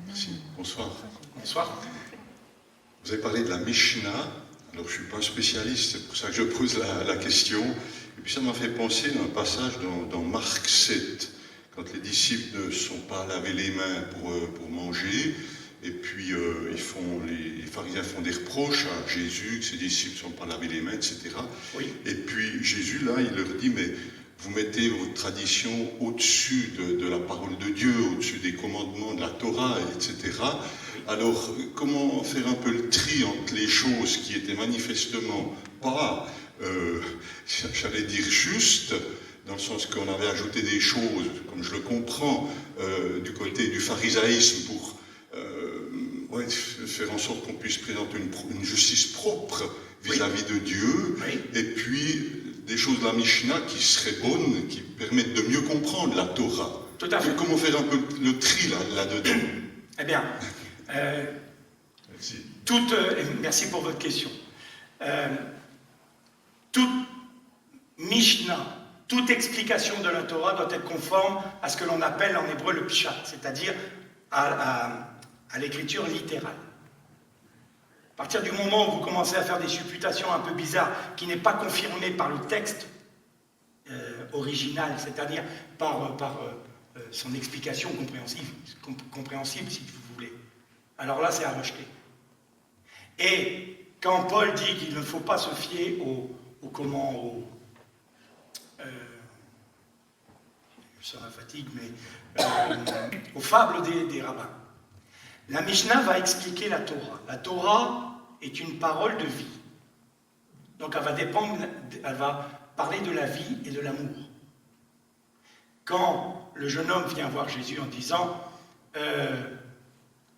Merci. Bonsoir. Bonsoir. Vous avez parlé de la Mishnah. Alors, je ne suis pas un spécialiste, c'est pour ça que je pose la question. Et puis, ça m'a fait penser dans un passage dans Marc 7, quand les disciples ne sont pas lavés les mains pour manger, et puis les pharisiens font des reproches à Jésus, que ses disciples ne sont pas lavés les mains, etc. Oui. Et puis, Jésus, là, il leur dit, mais vous mettez votre tradition au-dessus de la parole de Dieu, au-dessus des commandements de la Torah, etc. Alors, comment faire un peu le tri entre les choses qui étaient manifestement pas, j'allais dire justes, dans le sens qu'on avait ajouté des choses, comme je le comprends, du côté du pharisaïsme pour faire en sorte qu'on puisse présenter une justice propre vis-à-vis de Dieu, et puis des choses de la Mishnah qui seraient bonnes, qui permettent de mieux comprendre la Torah. Tout à fait. Comment faire un peu le tri là-dedans? Eh bien, Merci. Merci pour votre question. Toute Mishnah, toute explication de la Torah doit être conforme à ce que l'on appelle en hébreu le pshat, c'est-à-dire à l'écriture littérale. À partir du moment où vous commencez à faire des supputations un peu bizarres, qui n'est pas confirmée par le texte original, c'est-à-dire par son explication compréhensible, si vous voulez, alors là, c'est à rejeter. Et quand Paul dit qu'il ne faut pas se fier aux fables des rabbins. La Mishnah va expliquer la Torah. La Torah est une parole de vie. Donc elle va parler de la vie et de l'amour. Quand le jeune homme vient voir Jésus en disant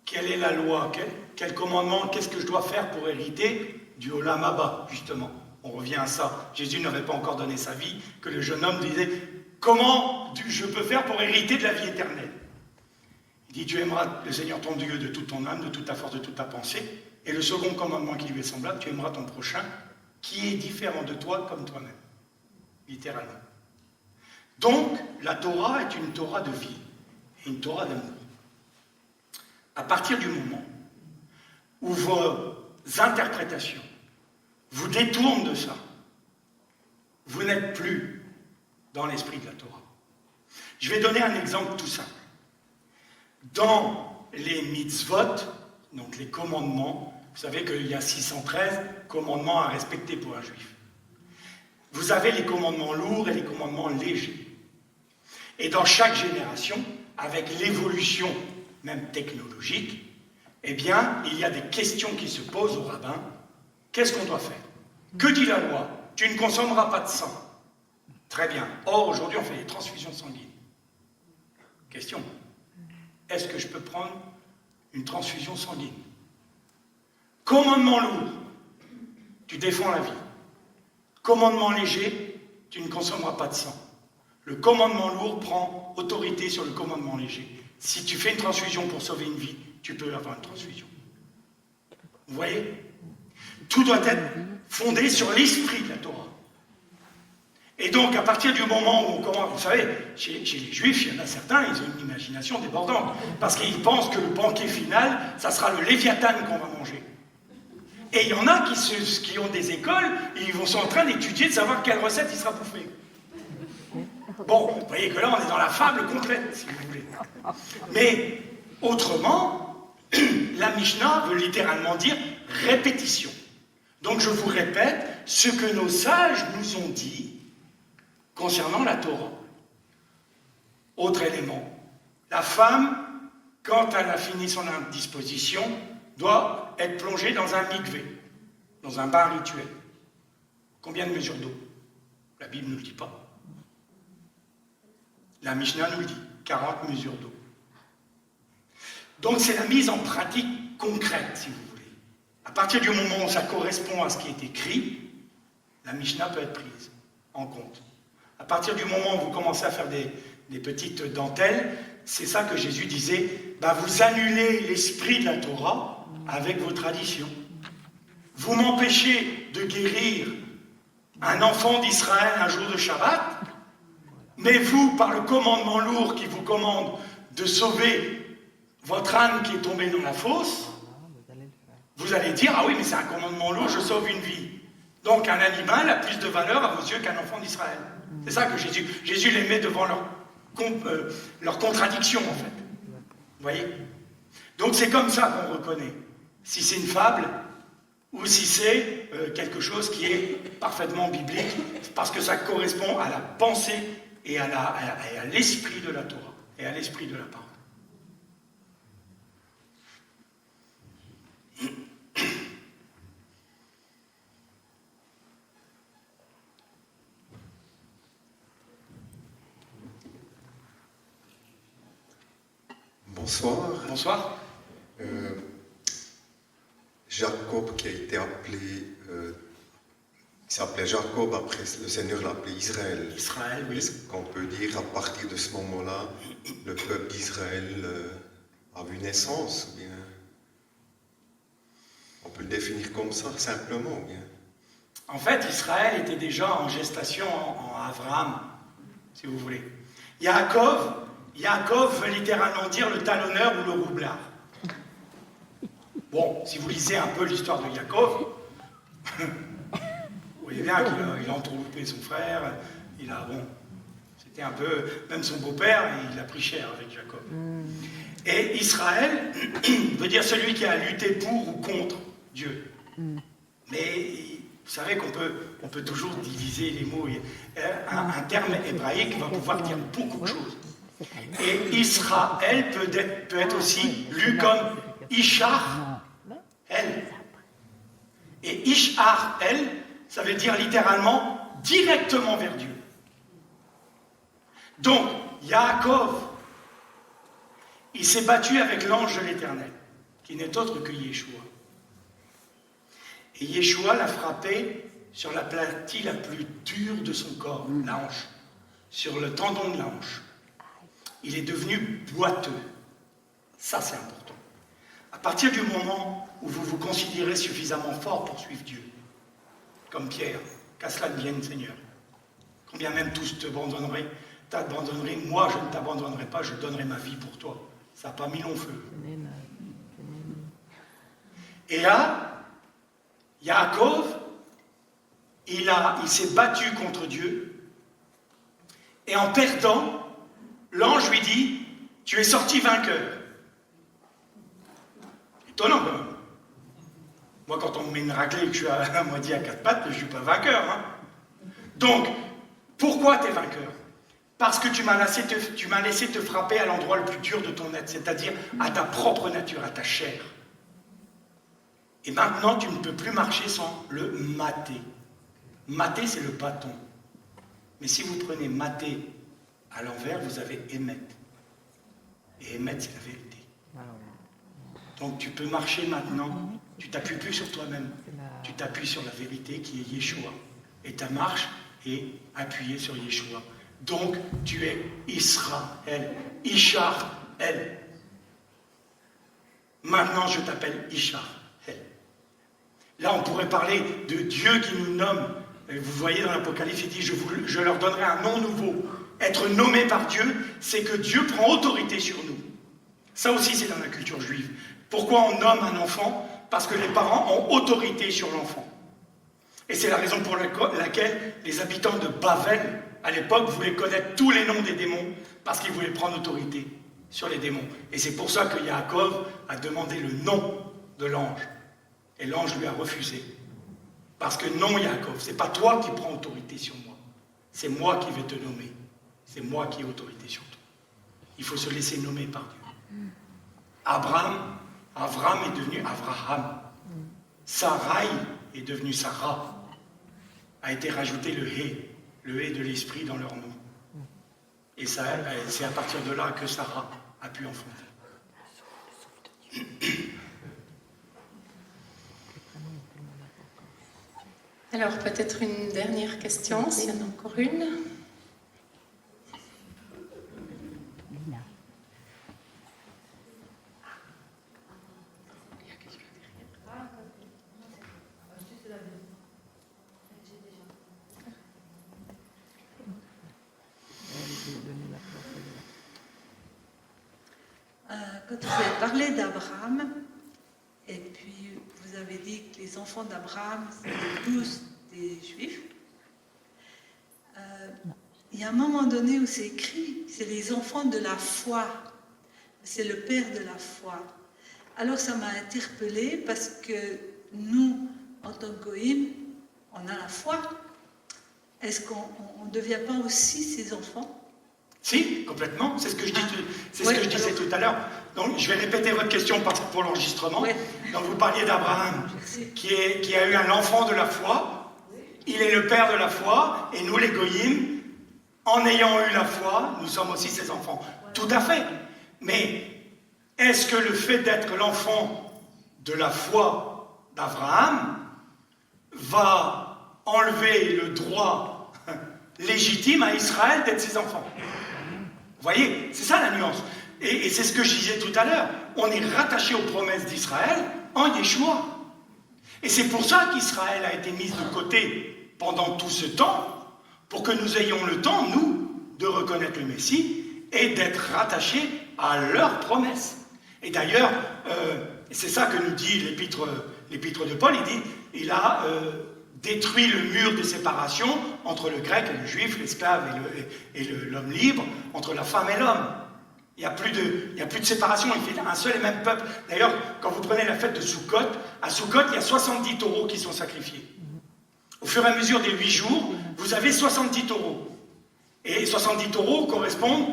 quelle est la loi, quel commandement, qu'est-ce que je dois faire pour hériter du Olam Haba, justement. On revient à ça. Jésus n'avait pas encore donné sa vie, que le jeune homme disait comment je peux faire pour hériter de la vie éternelle? Il dit, tu aimeras le Seigneur ton Dieu de toute ton âme, de toute ta force, de toute ta pensée. Et le second commandement qui lui est semblable, tu aimeras ton prochain, qui est différent de toi comme toi-même. Littéralement. Donc, la Torah est une Torah de vie, et une Torah d'amour. À partir du moment où vos interprétations vous détournent de ça, vous n'êtes plus dans l'esprit de la Torah. Je vais donner un exemple tout simple. Dans les mitzvot, donc les commandements, vous savez qu'il y a 613 commandements à respecter pour un juif. Vous avez les commandements lourds et les commandements légers. Et dans chaque génération, avec l'évolution même technologique, eh bien, il y a des questions qui se posent aux rabbins. Qu'est-ce qu'on doit faire? Que dit la loi? Tu ne consommeras pas de sang. Très bien. Or, aujourd'hui, on fait des transfusions sanguines. Question. Est-ce que je peux prendre une transfusion sanguine? Commandement lourd. Tu défends la vie. Commandement léger, tu ne consommeras pas de sang. Le commandement lourd prend autorité sur le commandement léger. Si tu fais une transfusion pour sauver une vie, tu peux avoir une transfusion. Vous voyez? Tout doit être fondé sur l'esprit de la Torah. Et donc, à partir du moment où on commence, vous savez, chez les Juifs, il y en a certains, ils ont une imagination débordante, parce qu'ils pensent que le banquet final, ça sera le Léviathan qu'on va manger. Et il y en a qui ont des écoles, et ils sont en train d'étudier, de savoir quelle recette il sera bouffée. Bon, vous voyez que là, on est dans la fable complète, si vous voulez. Mais, autrement, la Mishnah veut littéralement dire répétition. Donc, je vous répète ce que nos sages nous ont dit concernant la Torah. Autre élément, la femme, quand elle a fini son indisposition, doit être plongée dans un mikvé, dans un bain rituel. Combien de mesures d'eau? La Bible ne le dit pas. La Mishnah nous le dit, 40 mesures d'eau. Donc c'est la mise en pratique concrète, si vous voulez. À partir du moment où ça correspond à ce qui est écrit, la Mishnah peut être prise en compte. À partir du moment où vous commencez à faire des petites dentelles, c'est ça que Jésus disait, bah vous annulez l'esprit de la Torah avec vos traditions. Vous m'empêchez de guérir un enfant d'Israël un jour de Shabbat, mais vous, par le commandement lourd qui vous commande de sauver votre âne qui est tombé dans la fosse, vous allez dire, ah oui, mais c'est un commandement lourd, je sauve une vie. Donc un animal a plus de valeur à vos yeux qu'un enfant d'Israël. C'est ça que Jésus les met devant leur contradiction, en fait. Vous voyez? Donc c'est comme ça qu'on reconnaît si c'est une fable ou si c'est quelque chose qui est parfaitement biblique, parce que ça correspond à la pensée et à l'esprit de la Torah, et à l'esprit de la parole. Bonsoir. Bonsoir. Jacob qui a été appelé, il s'appelait Jacob, après le Seigneur l'a appelé Israël. Israël, oui. Est-ce qu'on peut dire à partir de ce moment-là, le peuple d'Israël a vu naissance, ou bien on peut le définir comme ça, simplement, ou bien? En fait, Israël était déjà en gestation en Abraham, si vous voulez. Yaakov veut littéralement dire le talonneur ou le roublard. Bon, si vous lisez un peu l'histoire de Yaakov, vous voyez bien qu'il a entourloupé son frère, c'était un peu, même son beau-père, il a pris cher avec Jacob. Et Israël veut dire celui qui a lutté pour ou contre Dieu. Mais vous savez qu'on peut toujours diviser les mots. Un terme hébraïque va pouvoir dire beaucoup de choses. Et Israël peut être aussi lu comme Ishar El. Et Ishar El, ça veut dire littéralement directement vers Dieu. Donc, Yaakov, il s'est battu avec l'ange de l'Éternel, qui n'est autre que Yeshua. Et Yeshua l'a frappé sur la partie la plus dure de son corps, la hanche, sur le tendon de la hanche. Il est devenu boiteux. Ça, c'est important. À partir du moment où vous vous considérez suffisamment fort pour suivre Dieu, comme Pierre, qu'à cela devienne Seigneur, combien même tous t'abandonneraient, moi je ne t'abandonnerai pas, je donnerai ma vie pour toi. Ça n'a pas mis long feu. Et là, Yaakov, il s'est battu contre Dieu, et en perdant, l'ange lui dit, tu es sorti vainqueur. Étonnant quand même. Moi, quand on me met une raclée et que je suis à moitié à quatre pattes, je ne suis pas vainqueur. Hein. Donc, pourquoi tu es vainqueur? Parce que tu m'as laissé te frapper à l'endroit le plus dur de ton être, c'est-à-dire à ta propre nature, à ta chair. Et maintenant, tu ne peux plus marcher sans le mater. Mater, c'est le bâton. Mais si vous prenez mater à l'envers, vous avez émettre. Et émettre, c'est la vérité. Donc tu peux marcher maintenant, tu t'appuies plus sur toi-même, tu t'appuies sur la vérité qui est Yeshua. Et ta marche est appuyée sur Yeshua. Donc tu es Israël, Ishar-El. Maintenant je t'appelle Ishar-El. Là on pourrait parler de Dieu qui nous nomme. Vous voyez dans l'Apocalypse, il dit je leur donnerai un nom nouveau. Être nommé par Dieu, c'est que Dieu prend autorité sur nous. Ça aussi c'est dans la culture juive. Pourquoi on nomme un enfant? Parce que les parents ont autorité sur l'enfant. Et c'est la raison pour laquelle les habitants de Bavel, à l'époque, voulaient connaître tous les noms des démons, parce qu'ils voulaient prendre autorité sur les démons. Et c'est pour ça que Yaakov a demandé le nom de l'ange. Et l'ange lui a refusé. Parce que non, Yaakov, c'est pas toi qui prends autorité sur moi. C'est moi qui vais te nommer. C'est moi qui ai autorité sur toi. Il faut se laisser nommer par Dieu. Avram est devenu Avraham. Sarai est devenu Sarah. A été rajouté le Hé de l'esprit dans leur nom. Et c'est à partir de là que Sarah a pu enfanter. Alors peut-être une dernière question, s'il y en a encore une. Quand vous avez parlé d'Abraham, et puis vous avez dit que les enfants d'Abraham, c'était 12 des Juifs, il y a un moment donné où c'est écrit, c'est les enfants de la foi, c'est le père de la foi. Alors ça m'a interpellée parce que nous, en tant que goïm, on a la foi. Est-ce qu'on ne devient pas aussi ses enfants? Si, complètement. C'est ce que je disais tout à l'heure. Donc, je vais répéter votre question pour l'enregistrement. Ouais. Donc, vous parliez d'Abraham, qui a eu un enfant de la foi. Il est le père de la foi. Et nous, les goïms, en ayant eu la foi, nous sommes aussi ses enfants. Tout à fait. Mais est-ce que le fait d'être l'enfant de la foi d'Abraham va enlever le droit légitime à Israël d'être ses enfants? Vous voyez, c'est ça la nuance. Et c'est ce que je disais tout à l'heure. On est rattaché aux promesses d'Israël en Yeshua. Et c'est pour ça qu'Israël a été mise de côté pendant tout ce temps, pour que nous ayons le temps, nous, de reconnaître le Messie et d'être rattachés à leurs promesses. Et d'ailleurs, c'est ça que nous dit l'épître de Paul, il a détruit le mur de séparation entre le grec et le juif, l'esclave et l'homme libre, entre la femme et l'homme. Il n'y a plus de séparation, il fait un seul et même peuple. D'ailleurs, quand vous prenez la fête de Sukkot, à Sukkot, il y a 70 taureaux qui sont sacrifiés. Au fur et à mesure des 8 jours, vous avez 70 taureaux. Et 70 taureaux correspondent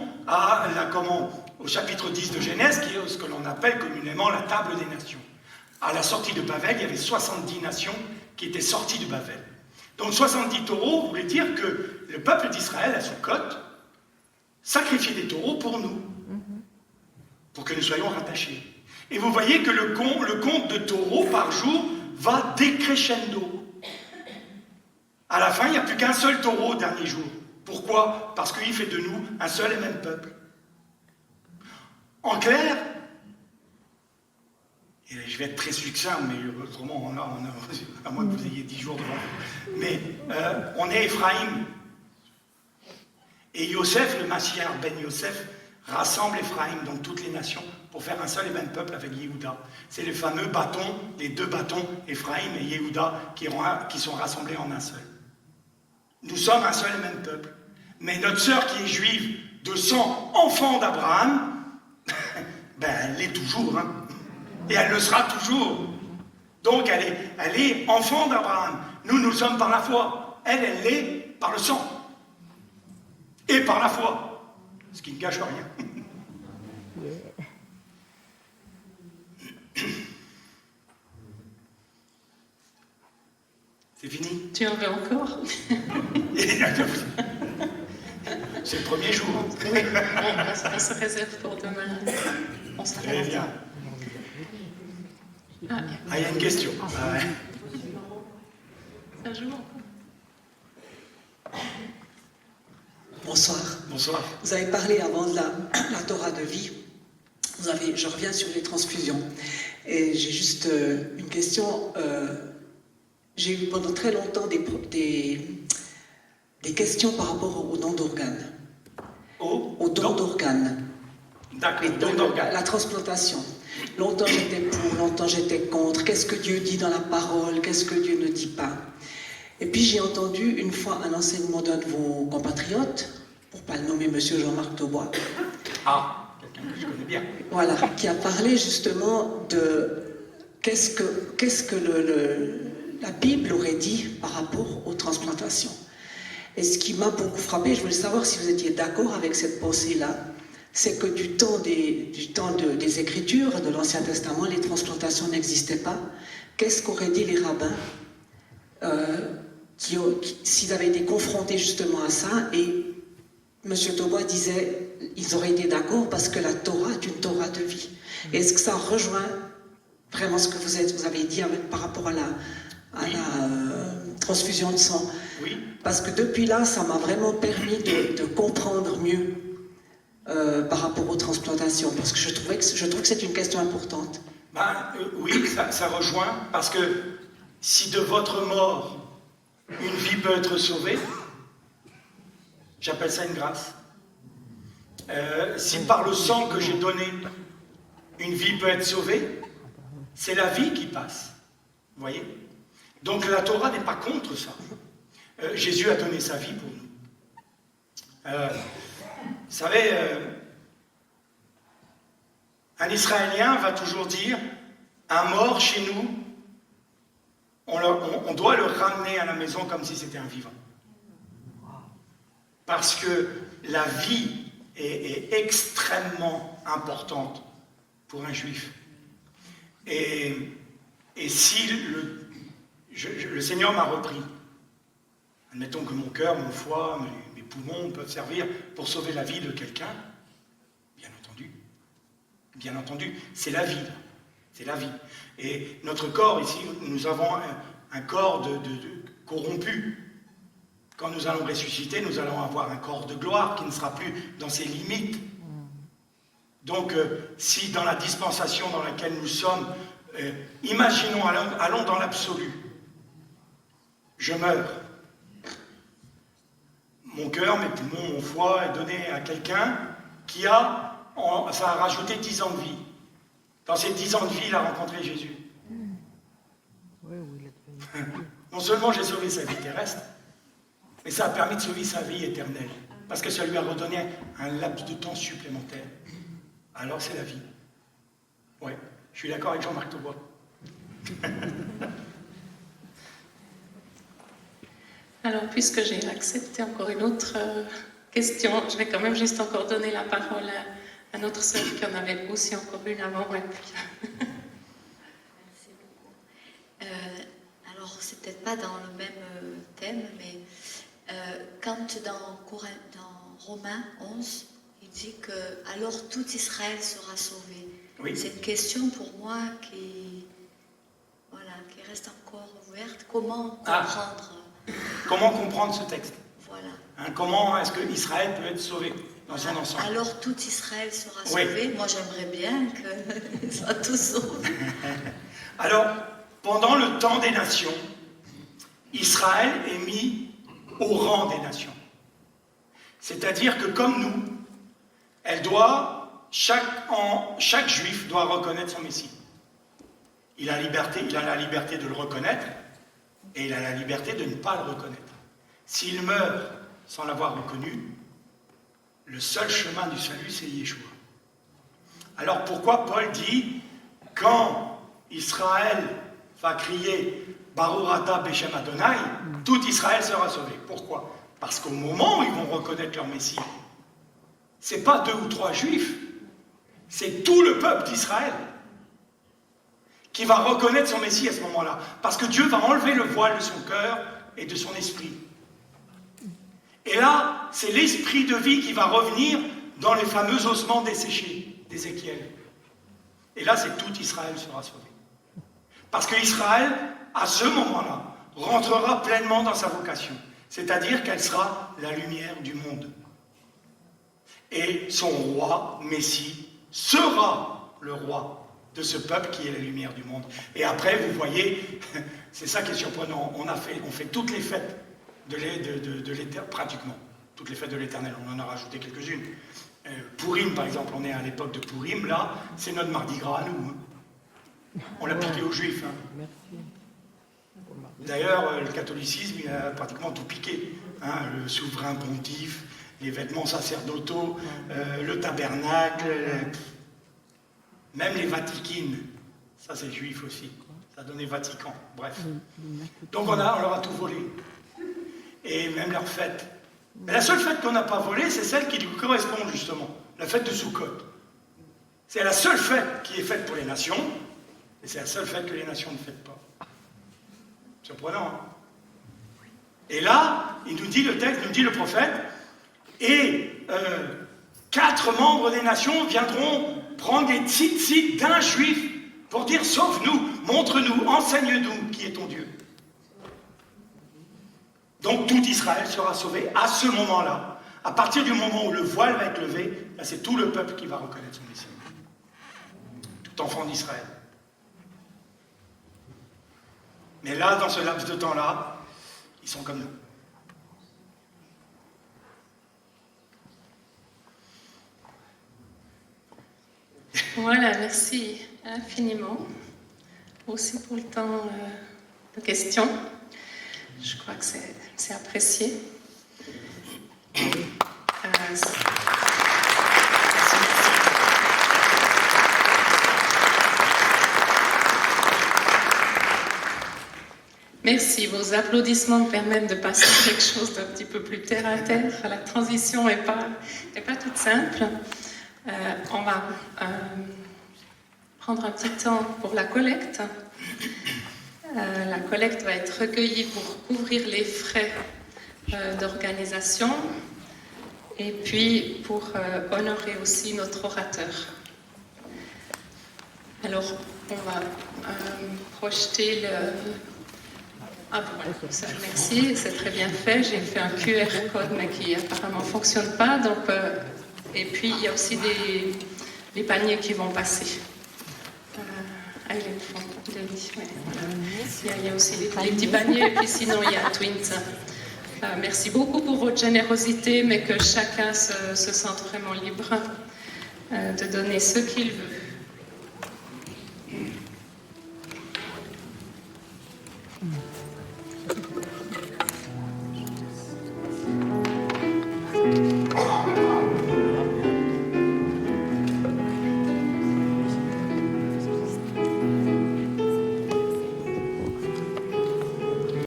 au chapitre 10 de Genèse, qui est ce que l'on appelle communément la table des nations. À la sortie de Bavel, il y avait 70 nations qui étaient sorties de Bavel. Donc 70 taureaux voulait dire que le peuple d'Israël, à Sukkot, sacrifiait des taureaux pour nous, pour que nous soyons rattachés. Et vous voyez que le compte de taureaux par jour va décrescendo. À la fin, il n'y a plus qu'un seul taureau au dernier jour. Pourquoi? Parce qu'il fait de nous un seul et même peuple. En clair, et je vais être très succinct, mais autrement, à moins que vous ayez 10 jours devant vous. Mais on est Éphraïm. Et Yosef, le Mashiach Ben Yosef, rassemble Éphraïm, donc toutes les nations, pour faire un seul et même peuple avec Yehuda. C'est les fameux bâtons, les 2 bâtons, Éphraïm et Yehuda, qui sont rassemblés en un seul. Nous sommes un seul et même peuple. Mais notre sœur qui est juive, de sang enfant d'Abraham, elle l'est toujours, hein. Et elle le sera toujours. Donc elle est enfant d'Abraham. Nous sommes par la foi. Elle l'est par le sang. et par la foi, ce qui ne gâche rien. C'est fini? Tu en veux encore? C'est le premier jour. Oui, on se réserve pour demain. On Très s'arrête. bien. Ah, Ah, il y a une question. Ah, ouais. ça joue encore. Bonsoir. Bonsoir. Vous avez parlé avant de la Torah de vie. Je reviens sur les transfusions. Et j'ai juste une question. J'ai eu pendant très longtemps des questions par rapport aux dons d'organes. Aux dons d'organes. D'accord, Les don d'organes. La transplantation. Longtemps j'étais pour, longtemps j'étais contre. Qu'est-ce que Dieu dit dans la parole? Qu'est-ce que Dieu ne dit pas? Et puis j'ai entendu une fois un enseignement d'un de vos compatriotes, pour ne pas le nommer Monsieur Jean-Marc Taubois. Ah, quelqu'un que je connais bien. Voilà, qui a parlé justement de qu'est-ce que la Bible aurait dit par rapport aux transplantations. Et ce qui m'a beaucoup frappé, je voulais savoir si vous étiez d'accord avec cette pensée-là, c'est que du temps des Écritures, de l'Ancien Testament, les transplantations n'existaient pas. Qu'est-ce qu'auraient dit les rabbins s'ils avaient été confrontés justement à ça? Et M. Taubois disait, ils auraient été d'accord parce que la Torah est une Torah de vie. Est-ce que ça rejoint vraiment ce que vous avez dit par rapport à la transfusion de sang? Oui. Parce que depuis là, ça m'a vraiment permis de comprendre mieux par rapport aux transplantations, parce que je trouve que c'est une question importante. Oui, ça rejoint, parce que si de votre mort, une vie peut être sauvée, j'appelle ça une grâce. Si par le sang que j'ai donné, une vie peut être sauvée, c'est la vie qui passe. Vous voyez? Donc la Torah n'est pas contre ça. Jésus a donné sa vie pour nous. Vous savez, un Israélien va toujours dire, un mort chez nous, on doit le ramener à la maison comme si c'était un vivant. Parce que la vie est extrêmement importante pour un juif. Et si le Seigneur m'a repris, admettons que mon cœur, mon foie, mes poumons peuvent servir pour sauver la vie de quelqu'un, bien entendu, c'est la vie. C'est la vie. Et notre corps ici, nous avons un corps corrompu. Quand nous allons ressusciter, nous allons avoir un corps de gloire qui ne sera plus dans ses limites. Donc, si dans la dispensation dans laquelle nous sommes, imaginons, allons dans l'absolu. Je meurs. Mon cœur, mes poumons, mon foie est donné à quelqu'un qui ça a rajouté 10 ans de vie. Dans ces 10 ans de vie, il a rencontré Jésus. Non seulement j'ai sauvé sa vie terrestre, mais ça a permis de sauver sa vie éternelle. Parce que ça lui a redonné un laps de temps supplémentaire. Alors c'est la vie. Ouais, je suis d'accord avec Jean-Marc Taubois. Alors, puisque j'ai accepté encore une autre question, je vais quand même juste encore donner la parole à notre sœur qui en avait aussi encore une avant. Et puis... Merci beaucoup. Alors, c'est peut-être pas dans le même thème, mais quand dans Romains 11, il dit que alors tout Israël sera sauvé. Oui. C'est une question pour moi qui reste encore ouverte. Comment comprendre Comment comprendre ce texte? Voilà. Comment est-ce que Israël peut être sauvé dans son ensemble? Alors tout Israël sera sauvé. Moi, j'aimerais bien qu'ils soient tous sauvés. Alors, pendant le temps des nations, Israël est mis au rang des nations. C'est-à-dire que comme nous, chaque juif doit reconnaître son Messie. Il a la liberté de le reconnaître, et il a la liberté de ne pas le reconnaître. S'il meurt sans l'avoir reconnu, le seul chemin du salut, c'est Yeshua. Alors pourquoi Paul dit, quand Israël va crier Baruch Ata Beshem Adonai, tout Israël sera sauvé. Pourquoi? Parce qu'au moment où ils vont reconnaître leur Messie, c'est pas 2 ou 3 juifs, c'est tout le peuple d'Israël qui va reconnaître son Messie à ce moment-là. Parce que Dieu va enlever le voile de son cœur et de son esprit. Et là, c'est l'esprit de vie qui va revenir dans les fameux ossements desséchés d'Ézéchiel. Et là, c'est tout Israël sera sauvé. Parce que Israël, à ce moment-là, rentrera pleinement dans sa vocation. C'est-à-dire qu'elle sera la lumière du monde. Et son roi, Messie, sera le roi de ce peuple qui est la lumière du monde. Et après, vous voyez, c'est ça qui est surprenant, on fait toutes les fêtes de l'Éternel, pratiquement, toutes les fêtes de l'Éternel, on en a rajouté quelques-unes. Pourim, par exemple, on est à l'époque de Pourim, là, c'est notre Mardi Gras à nous. Hein. On l'a piqué aux Juifs. Hein. Merci. D'ailleurs, le catholicisme, il a pratiquement tout piqué. Hein, le souverain pontife, les vêtements sacerdotaux, le tabernacle, même les Vatikines. Ça, c'est juif aussi. Ça donnait Vatican. Bref. Donc, on leur a tout volé. Et même leur fête. Mais la seule fête qu'on n'a pas volée, c'est celle qui lui correspond, justement. La fête de Soukhot. C'est la seule fête qui est faite pour les nations. Et c'est la seule fête que les nations ne fêtent pas. Surprenant, hein? Et là, il nous dit, le texte nous dit, le prophète, et 4 membres des nations viendront prendre des tzitzit d'un juif pour dire, sauve-nous, montre-nous, enseigne-nous qui est ton Dieu. Donc tout Israël sera sauvé à ce moment-là. À partir du moment où le voile va être levé, là c'est tout le peuple qui va reconnaître son Messie. Tout enfant d'Israël. Mais là, dans ce laps de temps-là, ils sont comme nous. Voilà, merci infiniment aussi pour le temps de questions. Je crois que c'est apprécié. Merci, vos applaudissements permettent de passer à quelque chose d'un petit peu plus terre à terre. La transition n'est pas toute simple. On va prendre un petit temps pour la collecte. La collecte va être recueillie pour couvrir les frais d'organisation et puis pour honorer aussi notre orateur. Alors, on va projeter le... Ah voilà, ça, merci, c'est très bien fait. J'ai fait un QR code mais qui apparemment ne fonctionne pas. Donc, et puis, il y a aussi des paniers qui vont passer. Il est au fond, Denis, ouais. Il y a aussi les petits paniers, et puis sinon il y a Twins. Merci beaucoup pour votre générosité, mais que chacun se sente vraiment libre de donner ce qu'il veut.